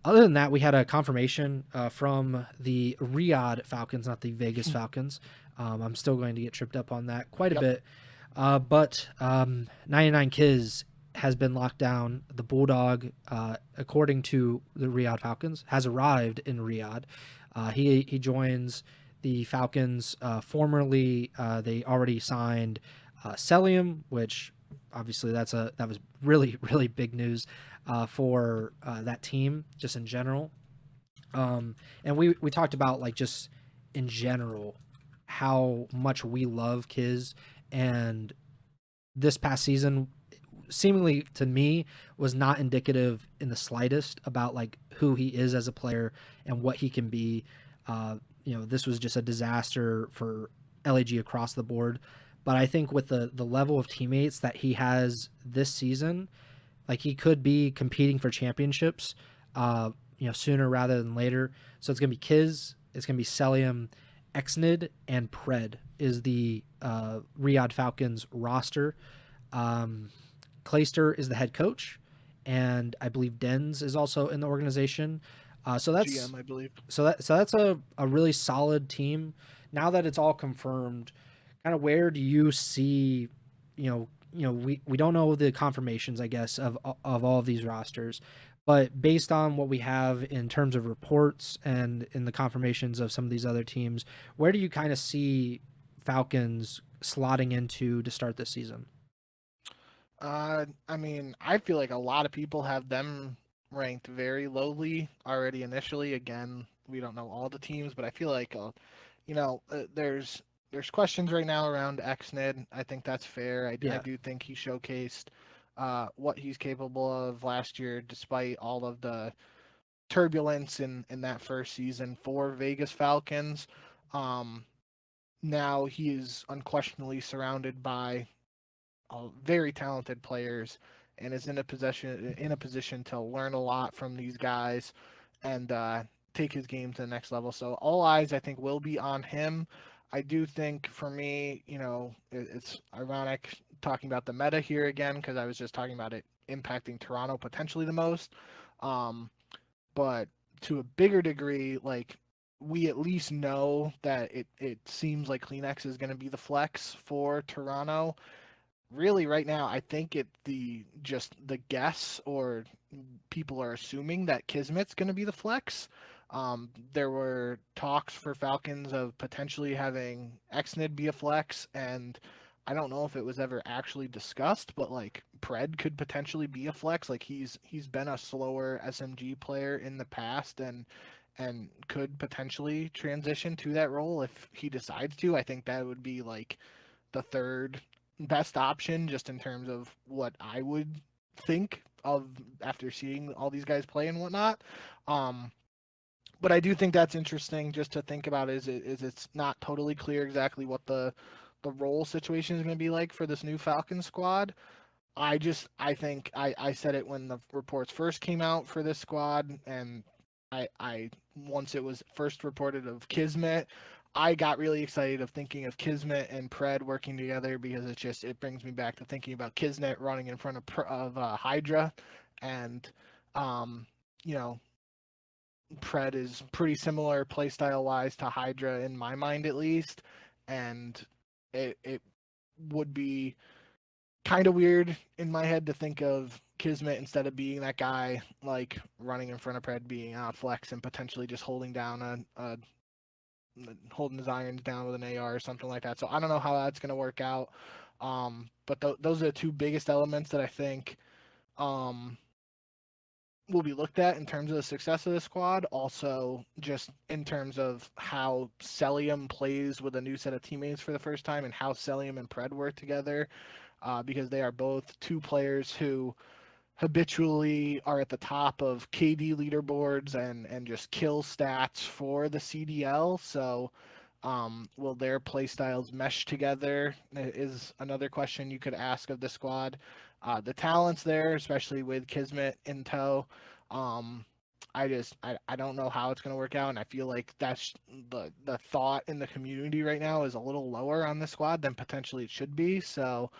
than that, we had a confirmation from the Riyadh Falcons, not the Vegas Falcons. I'm still going to get tripped up on that quite a bit. But 99 Kiz has been locked down. The Bulldog, according to the Riyadh Falcons, has arrived in Riyadh. He joins the Falcons. Formerly, they already signed Celium, which obviously that was really big news for that team just in general. And we talked about like just in general how much we love Kiz, and this past season seemingly to me was not indicative in the slightest about like who he is as a player and what he can be. This was just a disaster for LAG across the board. But I think with the level of teammates that he has this season, like he could be competing for championships, sooner rather than later. So it's gonna be Kiz, it's gonna be Celium, Exnid, and Pred is the Riyadh Falcons roster. Clayster is the head coach, and I believe Denz is also in the organization. So that's GM, I believe. So that's a really solid team. Now that it's all confirmed, kind of where do you see, we don't know the confirmations, I guess, of all of these rosters, but based on what we have in terms of reports and in the confirmations of some of these other teams, where do you kind of see Falcons slotting into to start this season? I mean, I feel like a lot of people have them ranked very lowly already initially. Again, we don't know all the teams, but I feel like, there's questions right now around XNID. I think that's fair. I do think he showcased what he's capable of last year, despite all of the turbulence in that first season for Vegas Falcons. Now he is unquestionably surrounded by very talented players and is in a position to learn a lot from these guys and take his game to the next level. So all eyes, I think, will be on him. I do think for me, it's ironic talking about the meta here again because I was just talking about it impacting Toronto potentially the most. But to a bigger degree, like we at least know that it seems like Kleenex is going to be the flex for Toronto. Really, right now, I think the guess or people are assuming that KiSMET's going to be the flex. There were talks for Falcons of potentially having XNID be a flex, and I don't know if it was ever actually discussed, but like Pred could potentially be a flex. Like he's been a slower SMG player in the past and could potentially transition to that role if he decides to. I think that would be like the third best option just in terms of what I would think of after seeing all these guys play and whatnot. But I do think that's interesting just to think about is it's not totally clear exactly what the role situation is going to be like for this new Falcon squad. I think I said it when the reports first came out for this squad, and I once it was first reported of KiSMET, I got really excited of thinking of KiSMET and Pred working together because it brings me back to thinking about KiSMET running in front of Hydra, and Pred is pretty similar playstyle wise to Hydra in my mind at least, and it would be kind of weird in my head to think of KiSMET instead of being that guy like running in front of Pred being flex and potentially just holding down holding his irons down with an AR or something like that. So I don't know how that's going to work out. But those are the two biggest elements that I think will be looked at in terms of the success of the squad. Also, just in terms of how Celium plays with a new set of teammates for the first time and how Celium and Pred work together, because they are both two players who habitually are at the top of KD leaderboards and just kill stats for the CDL. So will their playstyles mesh together is another question you could ask of the squad. The talent's there, especially with KiSMET in tow. I don't know how it's going to work out, and I feel like that's the thought in the community right now is a little lower on the squad than potentially it should be. So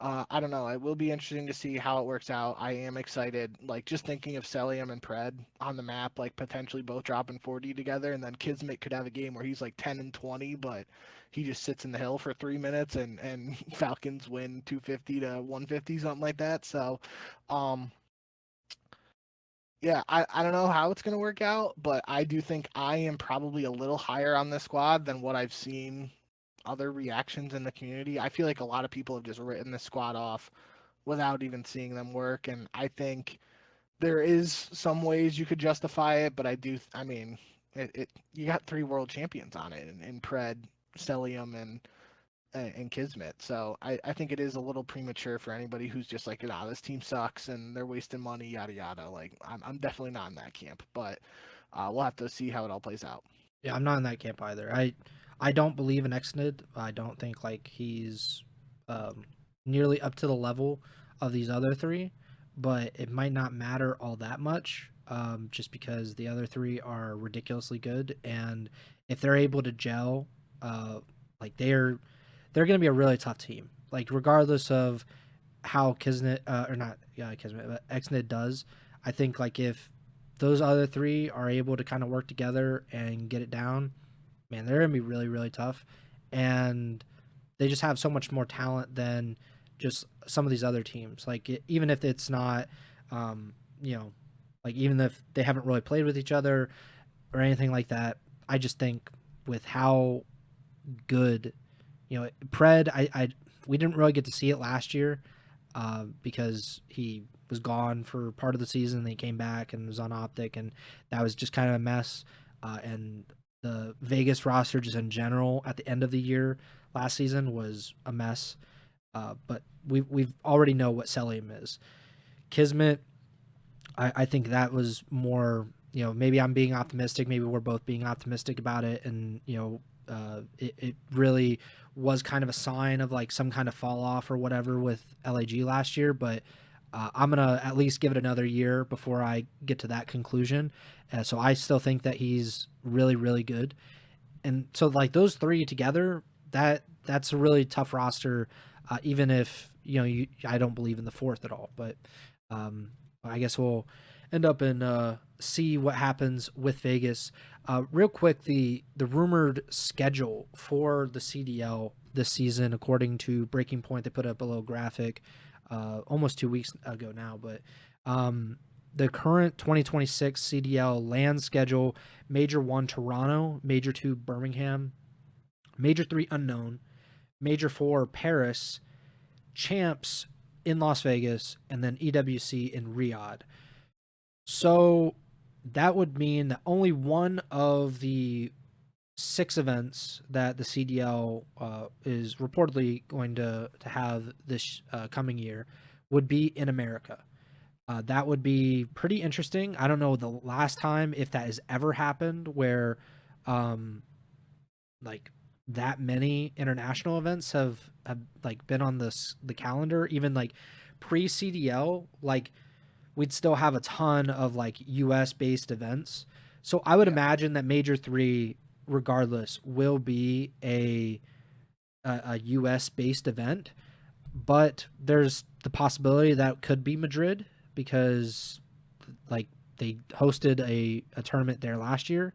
I don't know. It will be interesting to see how it works out. I am excited. Like just thinking of Celium and Pred on the map, like potentially both dropping 40 together, and then KiSMET could have a game where he's like 10 and 20, but he just sits in the hill for 3 minutes, and Falcons win 250 to 150, something like that. So, um, yeah, I don't know how it's gonna work out, but I do think I am probably a little higher on this squad than what I've seen other reactions in the community. I feel like a lot of people have just written this squad off without even seeing them work. And I think there is some ways you could justify it, but I mean, you got 3 world champions on it, in Pred, Celium, and KiSMET. So I think it is a little premature for anybody who's just like, nah, this team sucks and they're wasting money, yada yada. Like I'm definitely not in that camp, but we'll have to see how it all plays out. Yeah, I'm not in that camp either. I don't believe in Exnid. I don't think like he's um, nearly up to the level of these other three, but it might not matter all that much, just because the other three are ridiculously good, and if they're able to gel, like they're going to be a really tough team. Like regardless of how Kisnet or not, yeah, Kismet, but Exnid does, I think like if those other three are able to kind of work together and get it down, man, they're gonna be really really tough, and they just have so much more talent than just some of these other teams. Like even if it's not, um, you know, like even if they haven't really played with each other or anything like that, I just think with how good, Pred, I we didn't really get to see it last year, because he was gone for part of the season. Then he came back and was on Optic, and that was just kind of a mess. And the Vegas roster, just in general, at the end of the year last season was a mess. But we've already know what Celium is. KiSMET, I think that was more. Maybe I'm being optimistic. Maybe we're both being optimistic about it, and it really was kind of a sign of like some kind of fall off or whatever with LAG last year. But I'm gonna at least give it another year before I get to that conclusion. So I still think that he's really really good, and so like those three together, that's a really tough roster. Even if I don't believe in the fourth at all, but I guess we'll end up and see what happens with Vegas. Real quick, the rumored schedule for the CDL this season, according to Breaking Point, they put up a little graphic almost 2 weeks ago now, but the current 2026 CDL land schedule: Major 1 Toronto, Major 2 Birmingham, Major 3 Unknown, Major 4 Paris, Champs in Las Vegas, and then EWC in Riyadh. So that would mean that only one of the 6 events that the CDL is reportedly going to have this coming year would be in America. That would be pretty interesting. I don't know the last time, if that has ever happened, where like that many international events have like been on the calendar. Even like pre CDL, like we'd still have a ton of like US based events. So I would imagine that Major 3 regardless will be a US based event, but there's the possibility that it could be Madrid because like they hosted a tournament there last year,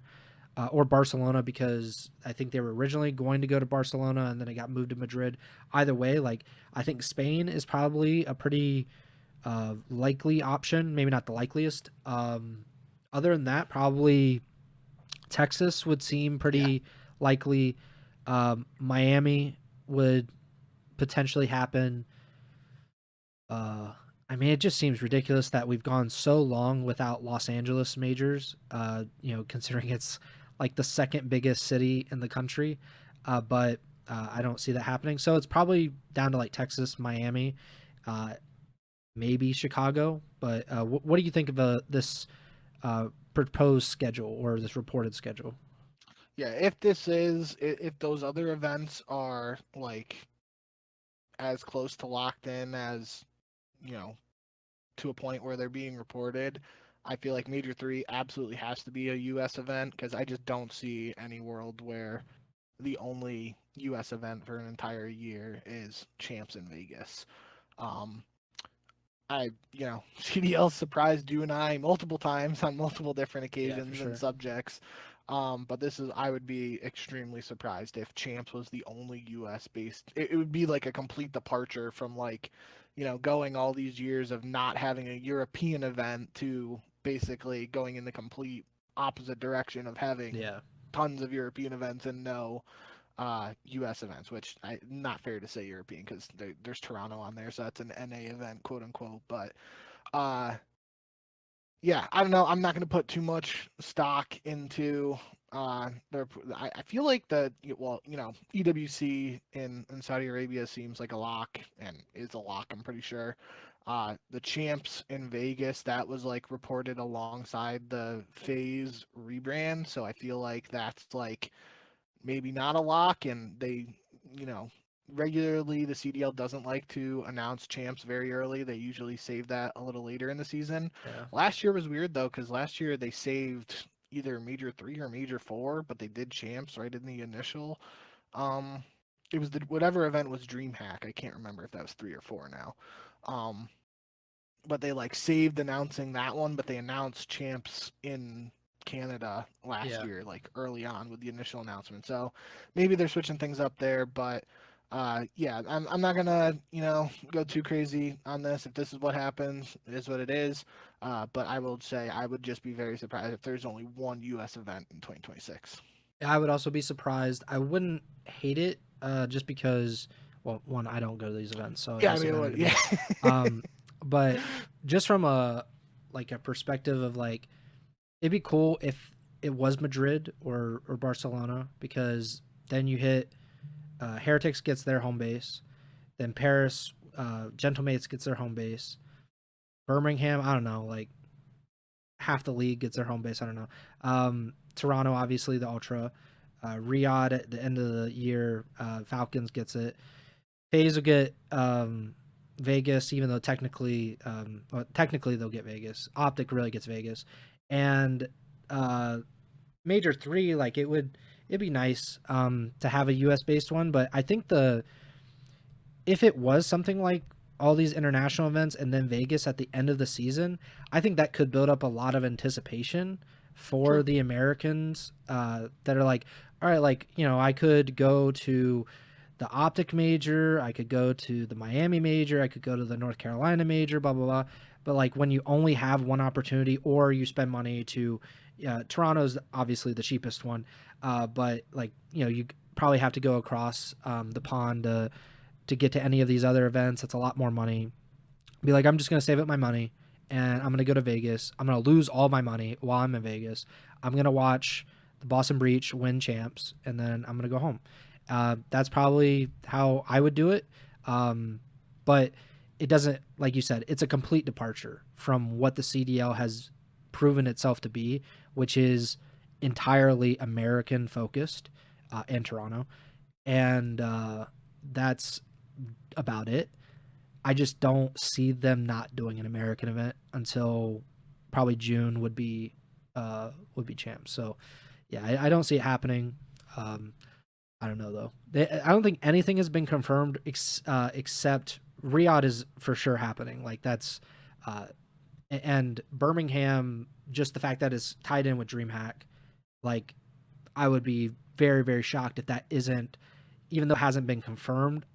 or Barcelona because I think they were originally going to go to Barcelona and then it got moved to Madrid. Either way, like I think Spain is probably a pretty likely option, maybe not the likeliest. Other than that, probably Texas would seem pretty likely. Miami would potentially happen. I mean, it just seems ridiculous that we've gone so long without Los Angeles majors, considering it's like the second biggest city in the country. But I don't see that happening. So it's probably down to like Texas, Miami, maybe Chicago. But what do you think of this proposed schedule or this reported schedule? Yeah, if those other events are like as close to locked in as, you know, to a point where they're being reported, I feel like Major 3 absolutely has to be a US event because I just don't see any world where the only US event for an entire year is Champs in Vegas. Um, CDL surprised you and I multiple times on multiple different occasions and subjects. But I would be extremely surprised if Champs was the only US based. It would be like a complete departure from going all these years of not having a European event to basically going in the complete opposite direction of having tons of European events and no U.S. events, which not fair to say European because there's Toronto on there, so that's an NA event, quote unquote. But yeah, I don't know. I'm not going to put too much stock into I feel like EWC in Saudi Arabia seems like a lock and is a lock. I'm pretty sure. The Champs in Vegas, that was like reported alongside the Phase rebrand, so I feel like that's like maybe not a lock, and they, regularly the CDL doesn't like to announce champs very early. They usually save that a little later in the season. Yeah. Last year was weird though, because last year they saved either Major 3 or Major 4, but they did champs right in the initial. It was whatever event was DreamHack. I can't remember if that was 3 or 4 now. But they like saved announcing that one, but they announced champs in Canada last year, like early on with the initial announcement. So maybe they're switching things up there, but yeah, I'm not gonna go too crazy on this. If this is what happens, it is what it is. But I will say I would just be very surprised if there's only one U.S. event in 2026. I would also be surprised. I wouldn't hate it, just because, well, one, I don't go to these events, so yeah, I mean, yeah. But just from a perspective of like, it'd be cool if it was Madrid or Barcelona, because then you hit Heretics gets their home base, then Paris Gentlemates gets their home base, Birmingham, I don't know, like half the league gets their home base, I don't know. Toronto, obviously the Ultra, Riyadh at the end of the year, Falcons gets it. FaZe will get Vegas, even though technically they'll get Vegas. Optic really gets Vegas, and Major 3, like it'd be nice to have a US based one, but I think if it was something like all these international events and then Vegas at the end of the season, I think that could build up a lot of anticipation for the Americans that are like, all right, like, I could go to the Optic Major, I could go to the Miami Major, I could go to the North Carolina Major, blah, blah, blah. But like when you only have one opportunity, or you spend money to, Toronto's obviously the cheapest one, but like, you probably have to go across the pond to get to any of these other events. It's a lot more money. Be like, I'm just going to save up my money and I'm going to go to Vegas. I'm going to lose all my money while I'm in Vegas. I'm going to watch the Boston Breach win champs, and then I'm going to go home. That's probably how I would do it. But it doesn't, like you said, it's a complete departure from what the CDL has proven itself to be, which is entirely American focused in Toronto. And that's about it. I just don't see them not doing an American event until probably June would be champs. So yeah, I don't see it happening. I don't know though. I don't think anything has been confirmed except Riyadh is for sure happening. Like that's and Birmingham, just the fact that it's tied in with DreamHack, like I would be very, very shocked if that isn't, even though it hasn't been confirmed,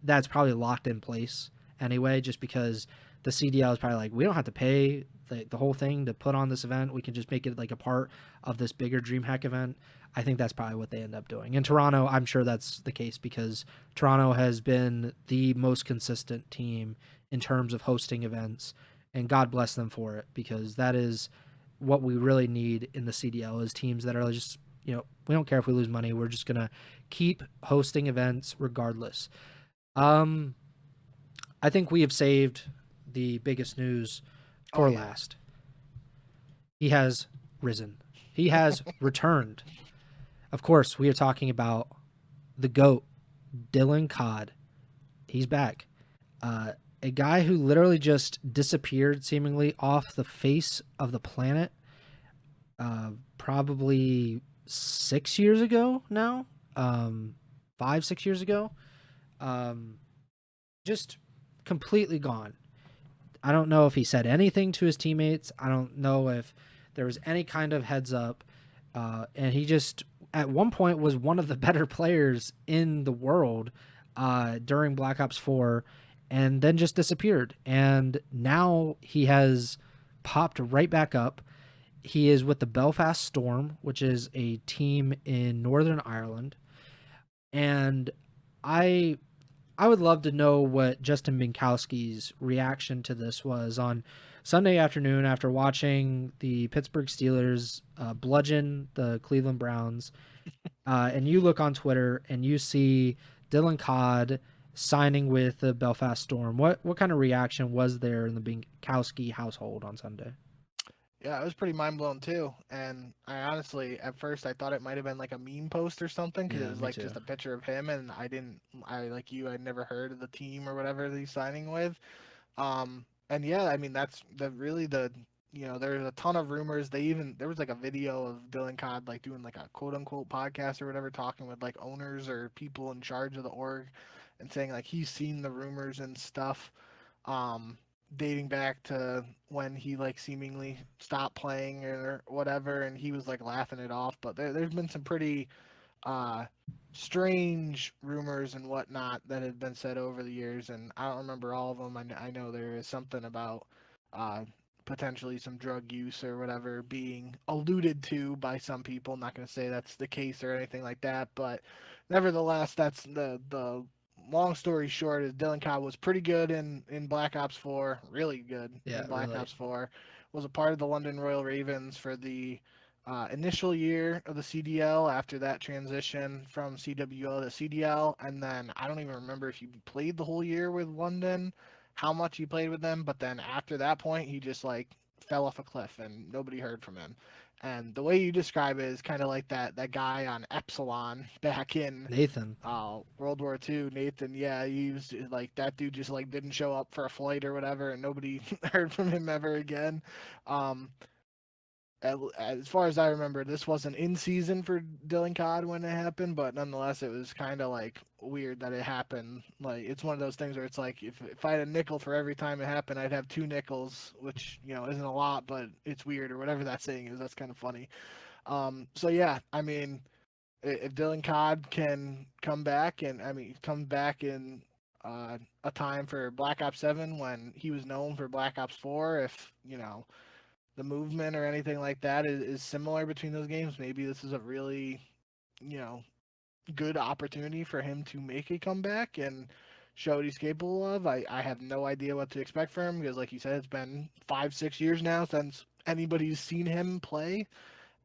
that's probably locked in place anyway, just because the CDL is probably like, we don't have to pay the whole thing to put on this event. We can just make it like a part of this bigger DreamHack event. I think that's probably what they end up doing. In Toronto, I'm sure that's the case because Toronto has been the most consistent team in terms of hosting events, and God bless them for it, because that is what we really need in the CDL, is teams that are just, we don't care if we lose money. We're just going to keep hosting events regardless. I think we have saved the biggest news for last. He has risen. He has returned. Of course, we are talking about the GOAT, DylanCoD. He's back. A guy who literally just disappeared seemingly off the face of the planet probably 6 years ago now. 5-6 years ago. Just completely gone. I don't know if he said anything to his teammates. I don't know if there was any kind of heads up. And he just, at one point, was one of the better players in the world during Black Ops 4, and then just disappeared. And now he has popped right back up. He is with the Belfast Storm, which is a team in Northern Ireland. And I would love to know what Justin Binkowski's reaction to this was on Sunday afternoon after watching the Pittsburgh Steelers bludgeon the Cleveland Browns. And you look on Twitter and you see DylanCoD signing with the Belfast Storm. What kind of reaction was there in the Binkowski household on Sunday? Yeah, it was pretty mind blown too. And I honestly, at first, I thought it might have been like a meme post or something because Yeah, it was me like too. just a picture of him, and I like you, I'd never heard of the team or whatever that he's signing with. And yeah, I mean that's there's a ton of rumors. There was like a video of DylanCoD like doing like a quote unquote podcast or whatever, talking with like owners or people in charge of the org, and saying like he's seen the rumors and stuff. Um, Dating back to when he like seemingly stopped playing or whatever, and he was like laughing it off. But there's been some pretty uh, strange rumors and whatnot that have been said over the years, and I don't remember all of them. I know there is something about uh, potentially some drug use or whatever being alluded to by some people. I'm not going to say that's the case or anything like that, but nevertheless, that's the long story short is DylanCoD was pretty good in Black Ops 4, really good Yeah, in Black really. Ops 4. Was a part of the London Royal Ravens for the initial year of the CDL after that transition from CWL to CDL. And then I don't even remember if he played the whole year with London, how much he played with them. But then after that point, he just like fell off a cliff and nobody heard from him. And the way you describe it is kind of like that guy on Epsilon back in Nathan. World War II, Nathan. Yeah, he was like that dude just like didn't show up for a flight or whatever, and nobody heard from him ever again. Um, as far as I remember, this wasn't in season for DylanCoD when it happened, but nonetheless, it was kind of like weird that it happened. Like it's one of those things where it's like if I had a nickel for every time it happened, I'd have two nickels, which isn't a lot, but it's weird or whatever that saying is. That's kind of funny. So yeah, I mean, if DylanCoD can come back, and I mean come back in a time for Black Ops 7 when he was known for Black Ops 4, if the movement or anything like that is similar between those games, maybe this is a really, you know, good opportunity for him to make a comeback and show what he's capable of. I have no idea what to expect from him because, like you said, it's been 5-6 years now since anybody's seen him play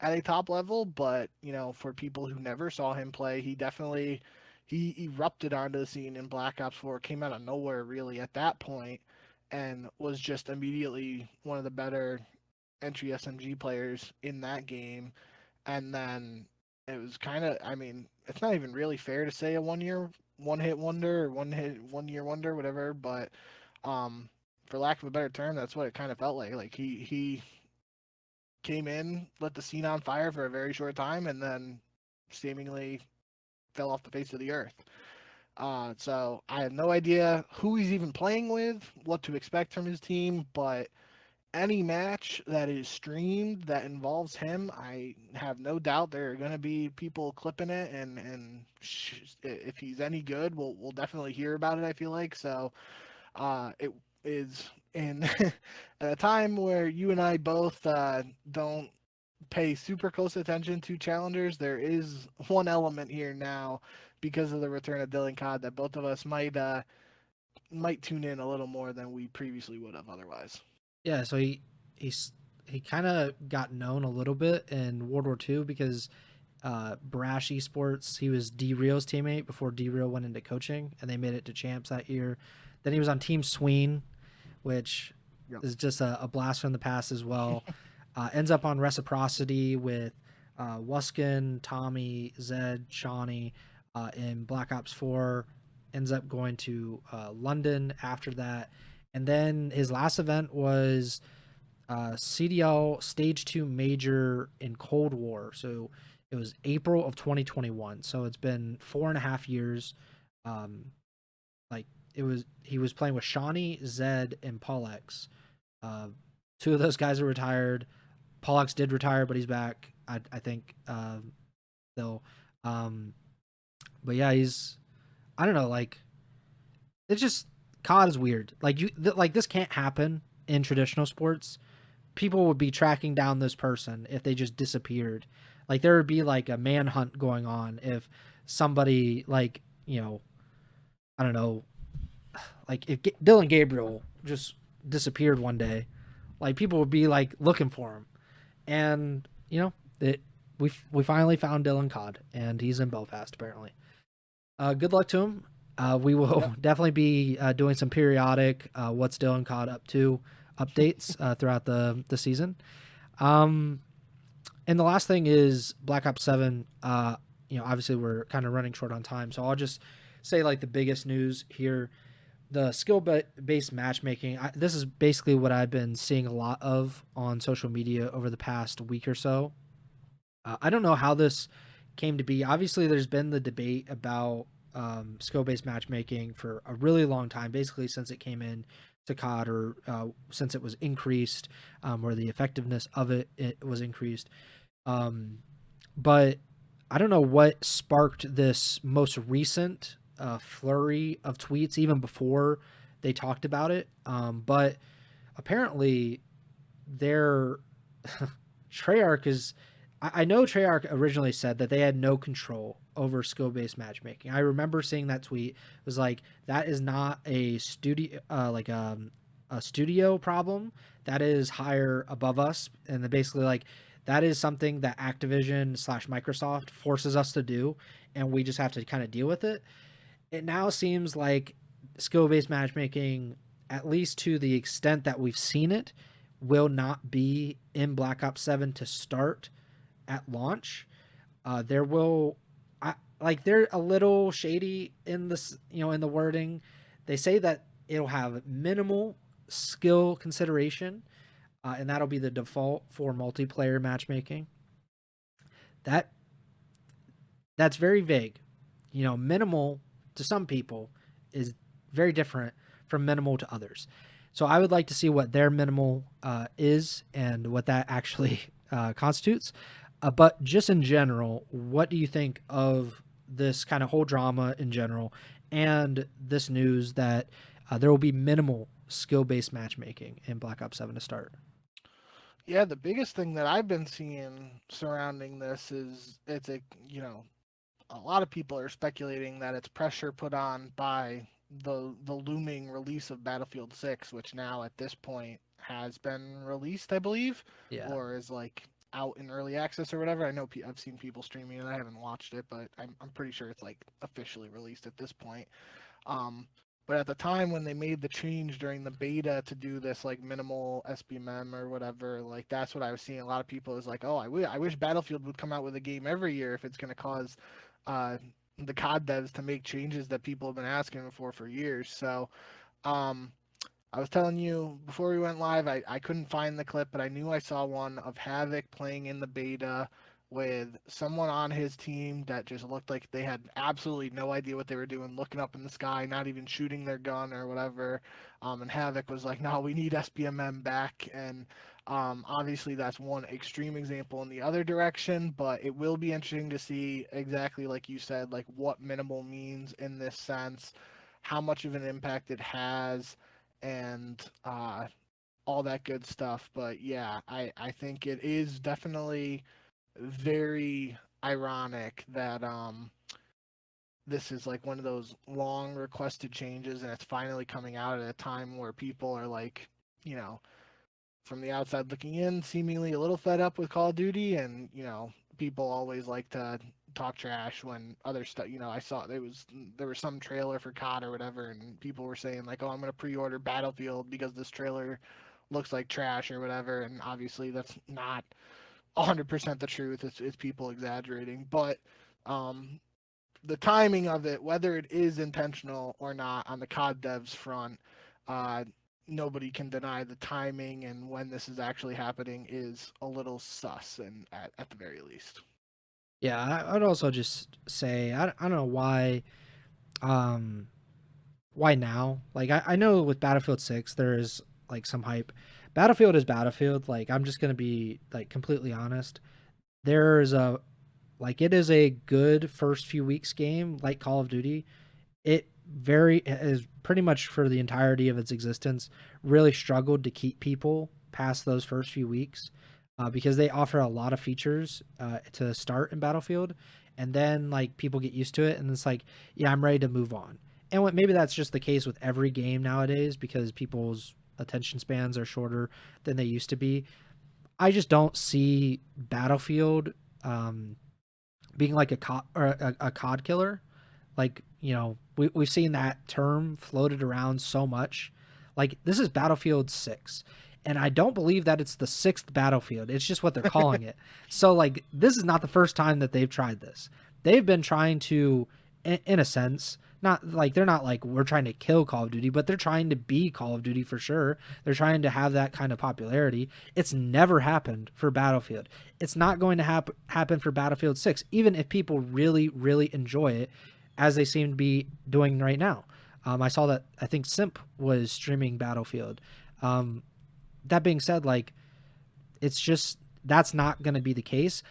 at a top level. But for people who never saw him play, he erupted onto the scene in Black Ops 4, came out of nowhere really at that point, and was just immediately one of the better entry SMG players in that game. And then it was kind of, I mean, it's not even really fair to say a one hit wonder or 1 year wonder, whatever. But for lack of a better term, that's what it kind of felt like. Like he came in, lit the scene on fire for a very short time, and then seemingly fell off the face of the earth. So I have no idea who he's even playing with, what to expect from his team, but any match that is streamed that involves him, I have no doubt there are going to be people clipping it, and if he's any good, we'll definitely hear about it. I feel like so. It is in at a time where you and I both don't pay super close attention to challengers. There is one element here now because of the return of DylanCoD that both of us might tune in a little more than we previously would have otherwise. Yeah, so he kind of got known a little bit in World War II because Brash Esports, he was D Real's teammate before D Real went into coaching, and they made it to champs that year. Then he was on Team Sween, which Yep. is just a blast from the past as well. Ends up on Reciprocity with Wuskin, Tommy, Zed, Shawnee in Black Ops 4. Ends up going to London after that. And then his last event was CDL Stage 2 Major in Cold War. So it was April of 2021. So it's been 4.5 years. Um, like he was playing with Shawnee, Zed, and Pollex. Two of those guys are retired. Pollex did retire, but he's back. I think still. But yeah, he's I don't know, like it's just COD is weird. Like like this can't happen in traditional sports. People would be tracking down this person if they just disappeared. Like there would be like a manhunt going on if somebody like, I don't know, like if Dylan Gabriel just disappeared one day, like people would be like looking for him. And, we finally found DylanCoD and he's in Belfast apparently. Good luck to him. We will definitely be doing some periodic what's DylanCoD up to updates throughout the season. And the last thing is Black Ops 7. Obviously we're kind of running short on time, so I'll just say like the biggest news here. The skill-based matchmaking. This is basically what I've been seeing a lot of on social media over the past week or so. I don't know how this came to be. Obviously, there's been the debate about skill-based matchmaking for a really long time, basically since it came in to COD or since it was increased, or the effectiveness of it was increased. But I don't know what sparked this most recent flurry of tweets, even before they talked about it. But apparently, their Treyarch is. I know Treyarch originally said that they had no control over skill-based matchmaking. I remember seeing that tweet. It was like, that is not a studio, a studio problem. That is higher above us, and basically like that is something that Activision / Microsoft forces us to do, and we just have to kind of deal with it. It now seems like skill-based matchmaking, at least to the extent that we've seen it, will not be in Black Ops 7 to start at launch. They're a little shady in this, in the wording. They say that it'll have minimal skill consideration, and that'll be the default for multiplayer matchmaking. That's very vague. Minimal to some people is very different from minimal to others. So I would like to see what their minimal is and what that actually constitutes. But just in general, what do you think of this kind of whole drama in general and this news that there will be minimal skill-based matchmaking in Black Ops 7 to start? Yeah, the biggest thing that I've been seeing surrounding this is a lot of people are speculating that it's pressure put on by the looming release of Battlefield 6, which now at this point has been released, I believe, or is like out in early access or whatever. I know I've seen people streaming it. I haven't watched it, but I'm pretty sure it's like officially released at this point. But at the time when they made the change during the beta to do this like minimal SBMM or whatever, like that's what I was seeing. A lot of people is like, oh, I wish Battlefield would come out with a game every year if it's going to cause the COD devs to make changes that people have been asking for years. So I was telling you before we went live, I couldn't find the clip, but I knew I saw one of Havoc playing in the beta with someone on his team that just looked like they had absolutely no idea what they were doing, looking up in the sky, not even shooting their gun or whatever. And Havoc was like, no, we need SBMM back. And obviously that's one extreme example in the other direction, but it will be interesting to see exactly like you said, like what minimal means in this sense, how much of an impact it has, and all that good stuff. But yeah, I think it is definitely very ironic that this is like one of those long requested changes and it's finally coming out at a time where people are like, from the outside looking in, seemingly a little fed up with Call of Duty, and people always like to talk trash when other stuff. I saw there was some trailer for COD or whatever, and people were saying like, "Oh, I'm gonna pre-order Battlefield because this trailer looks like trash or whatever," and obviously that's not 100% the truth. It's people exaggerating, but the timing of it, whether it is intentional or not, on the COD devs front, nobody can deny the timing and when this is actually happening is a little sus, and at the very least. Yeah, I'd also just say I don't know why why now? Like I know with Battlefield 6 there is like some hype. Battlefield is Battlefield. Like I'm just gonna be like completely honest. There's a like it is a good first few weeks game like Call of Duty. It very is pretty much for the entirety of its existence really struggled to keep people past those first few weeks because they offer a lot of features to start in Battlefield, and then like people get used to it and it's like, yeah, I'm ready to move on. And maybe that's just the case with every game nowadays because people's attention spans are shorter than they used to be. I just don't see Battlefield being like a COD killer. Like, you know, we've seen that term floated around so much. Like, this is Battlefield 6. And I don't believe that it's the sixth Battlefield. It's just what they're calling it. So, like, this is not the first time that they've tried this. They've been trying to, in a sense, not like they're not like we're trying to kill Call of Duty, but they're trying to be Call of Duty for sure. They're trying to have that kind of popularity. It's never happened for Battlefield. It's not going to happen for Battlefield 6, even if people really, really enjoy it, as they seem to be doing right now. I saw that I think Simp was streaming Battlefield. That being said, like, it's just that's not going to be the case.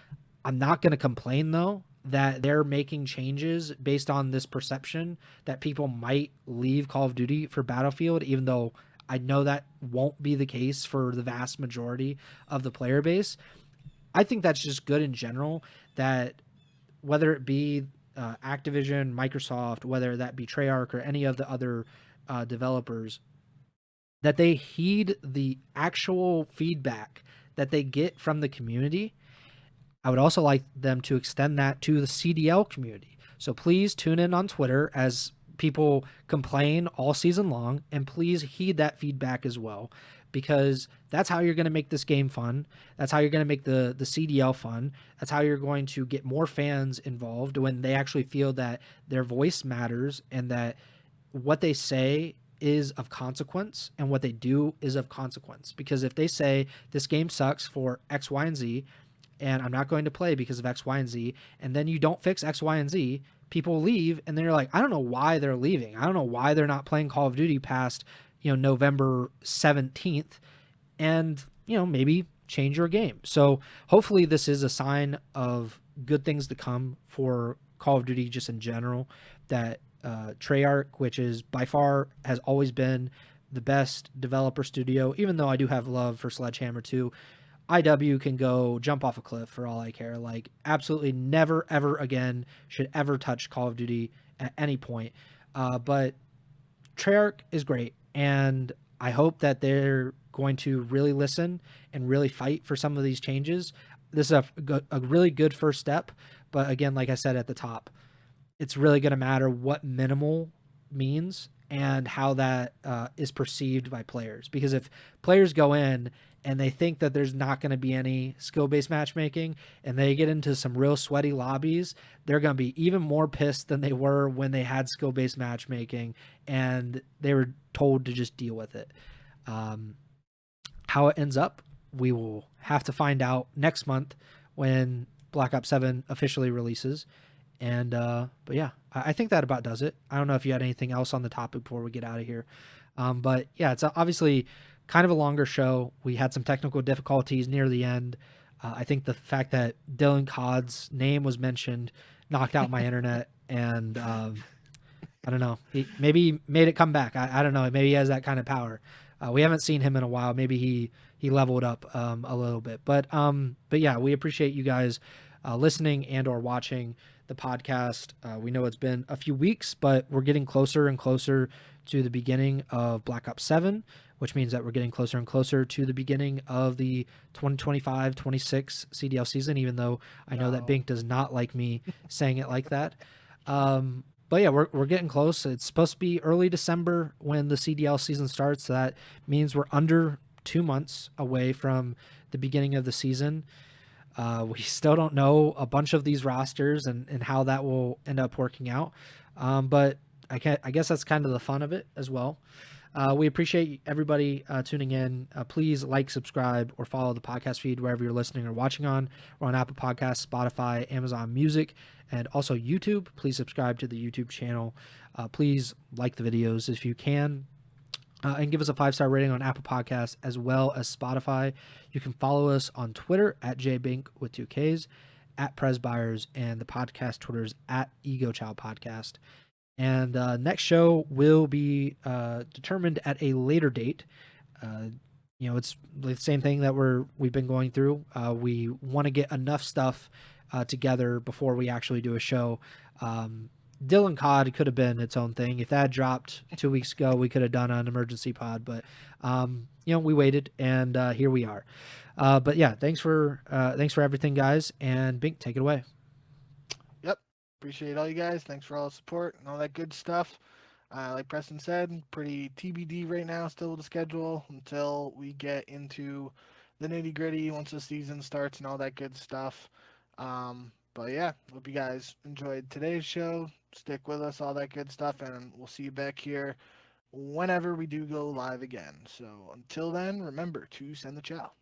I'm not going to complain though that they're making changes based on this perception that people might leave Call of Duty for Battlefield, even though I know that won't be the case for the vast majority of the player base. I think that's just good in general, that whether it be Activision, Microsoft, whether that be Treyarch or any of the other developers, that they heed the actual feedback that they get from the community. I would also like them to extend that to the CDL community. So please tune in on Twitter as people complain all season long, and please heed that feedback as well, because that's how you're going to make this game fun. That's how you're going to make the CDL fun. That's how you're going to get more fans involved when they actually feel that their voice matters and that what they say is of consequence and what they do is of consequence. Because if they say this game sucks for X, Y, and Z, and I'm not going to play because of X, Y, and Z, and then you don't fix X, Y, and Z, people leave, and they're like, I don't know why they're leaving. I don't know why they're not playing Call of Duty past, November 17th, and, maybe change your game. So hopefully this is a sign of good things to come for Call of Duty just in general, that Treyarch, which is by far has always been the best developer studio, even though I do have love for Sledgehammer too, IW can go jump off a cliff for all I care. Like, absolutely never, ever again should ever touch Call of Duty at any point. But Treyarch is great, and I hope that they're going to really listen and really fight for some of these changes. This is a really good first step, but again, like I said at the top, it's really going to matter what minimal means and how that is perceived by players. Because if players go in and they think that there's not going to be any skill-based matchmaking and they get into some real sweaty lobbies, they're going to be even more pissed than they were when they had skill-based matchmaking and they were told to just deal with it. How it ends up, we will have to find out next month when Black Ops 7 officially releases. And but yeah, I think that about does it. I don't know if you had anything else on the topic before we get out of here. But yeah, it's obviously kind of a longer show. We had some technical difficulties near the end. I think the fact that DylanCoD's name was mentioned knocked out my internet, and I don't know. He maybe made it come back. I don't know. Maybe he has that kind of power. We haven't seen him in a while. Maybe he leveled up a little bit. But yeah, we appreciate you guys listening and or watching the podcast. We know it's been a few weeks, but we're getting closer and closer to the beginning of Black Ops 7, which means that we're getting closer and closer to the beginning of the 2025-26 CDL season, even though I know that Bink does not like me saying it like that. But yeah, we're getting close. It's supposed to be early December when the CDL season starts. So that means we're under 2 months away from the beginning of the season. We still don't know a bunch of these rosters and how that will end up working out. But I guess that's kind of the fun of it as well. We appreciate everybody tuning in. Please like, subscribe, or follow the podcast feed wherever you're listening or watching on. We're on Apple Podcasts, Spotify, Amazon Music, and also YouTube. Please subscribe to the YouTube channel. Please like the videos if you can. And give us a 5-star rating on Apple Podcasts as well as Spotify. You can follow us on Twitter at jbink with 2 Ks, at Pres Byers, and the podcast Twitter's at Ego Chall Podcast. And next show will be determined at a later date. It's the same thing that we've been going through. We want to get enough stuff together before we actually do a show. DylanCoD could have been its own thing. If that dropped 2 weeks ago, we could have done an emergency pod, but we waited, and here we are. But yeah, thanks for everything, guys. And Bink, take it away. Yep, appreciate all you guys. Thanks for all the support and all that good stuff. Like Preston said, pretty TBD right now, still the schedule until we get into the nitty gritty once the season starts and all that good stuff. But yeah, hope you guys enjoyed today's show. Stick with us, all that good stuff, and we'll see you back here whenever we do go live again. So until then, remember to send the chow.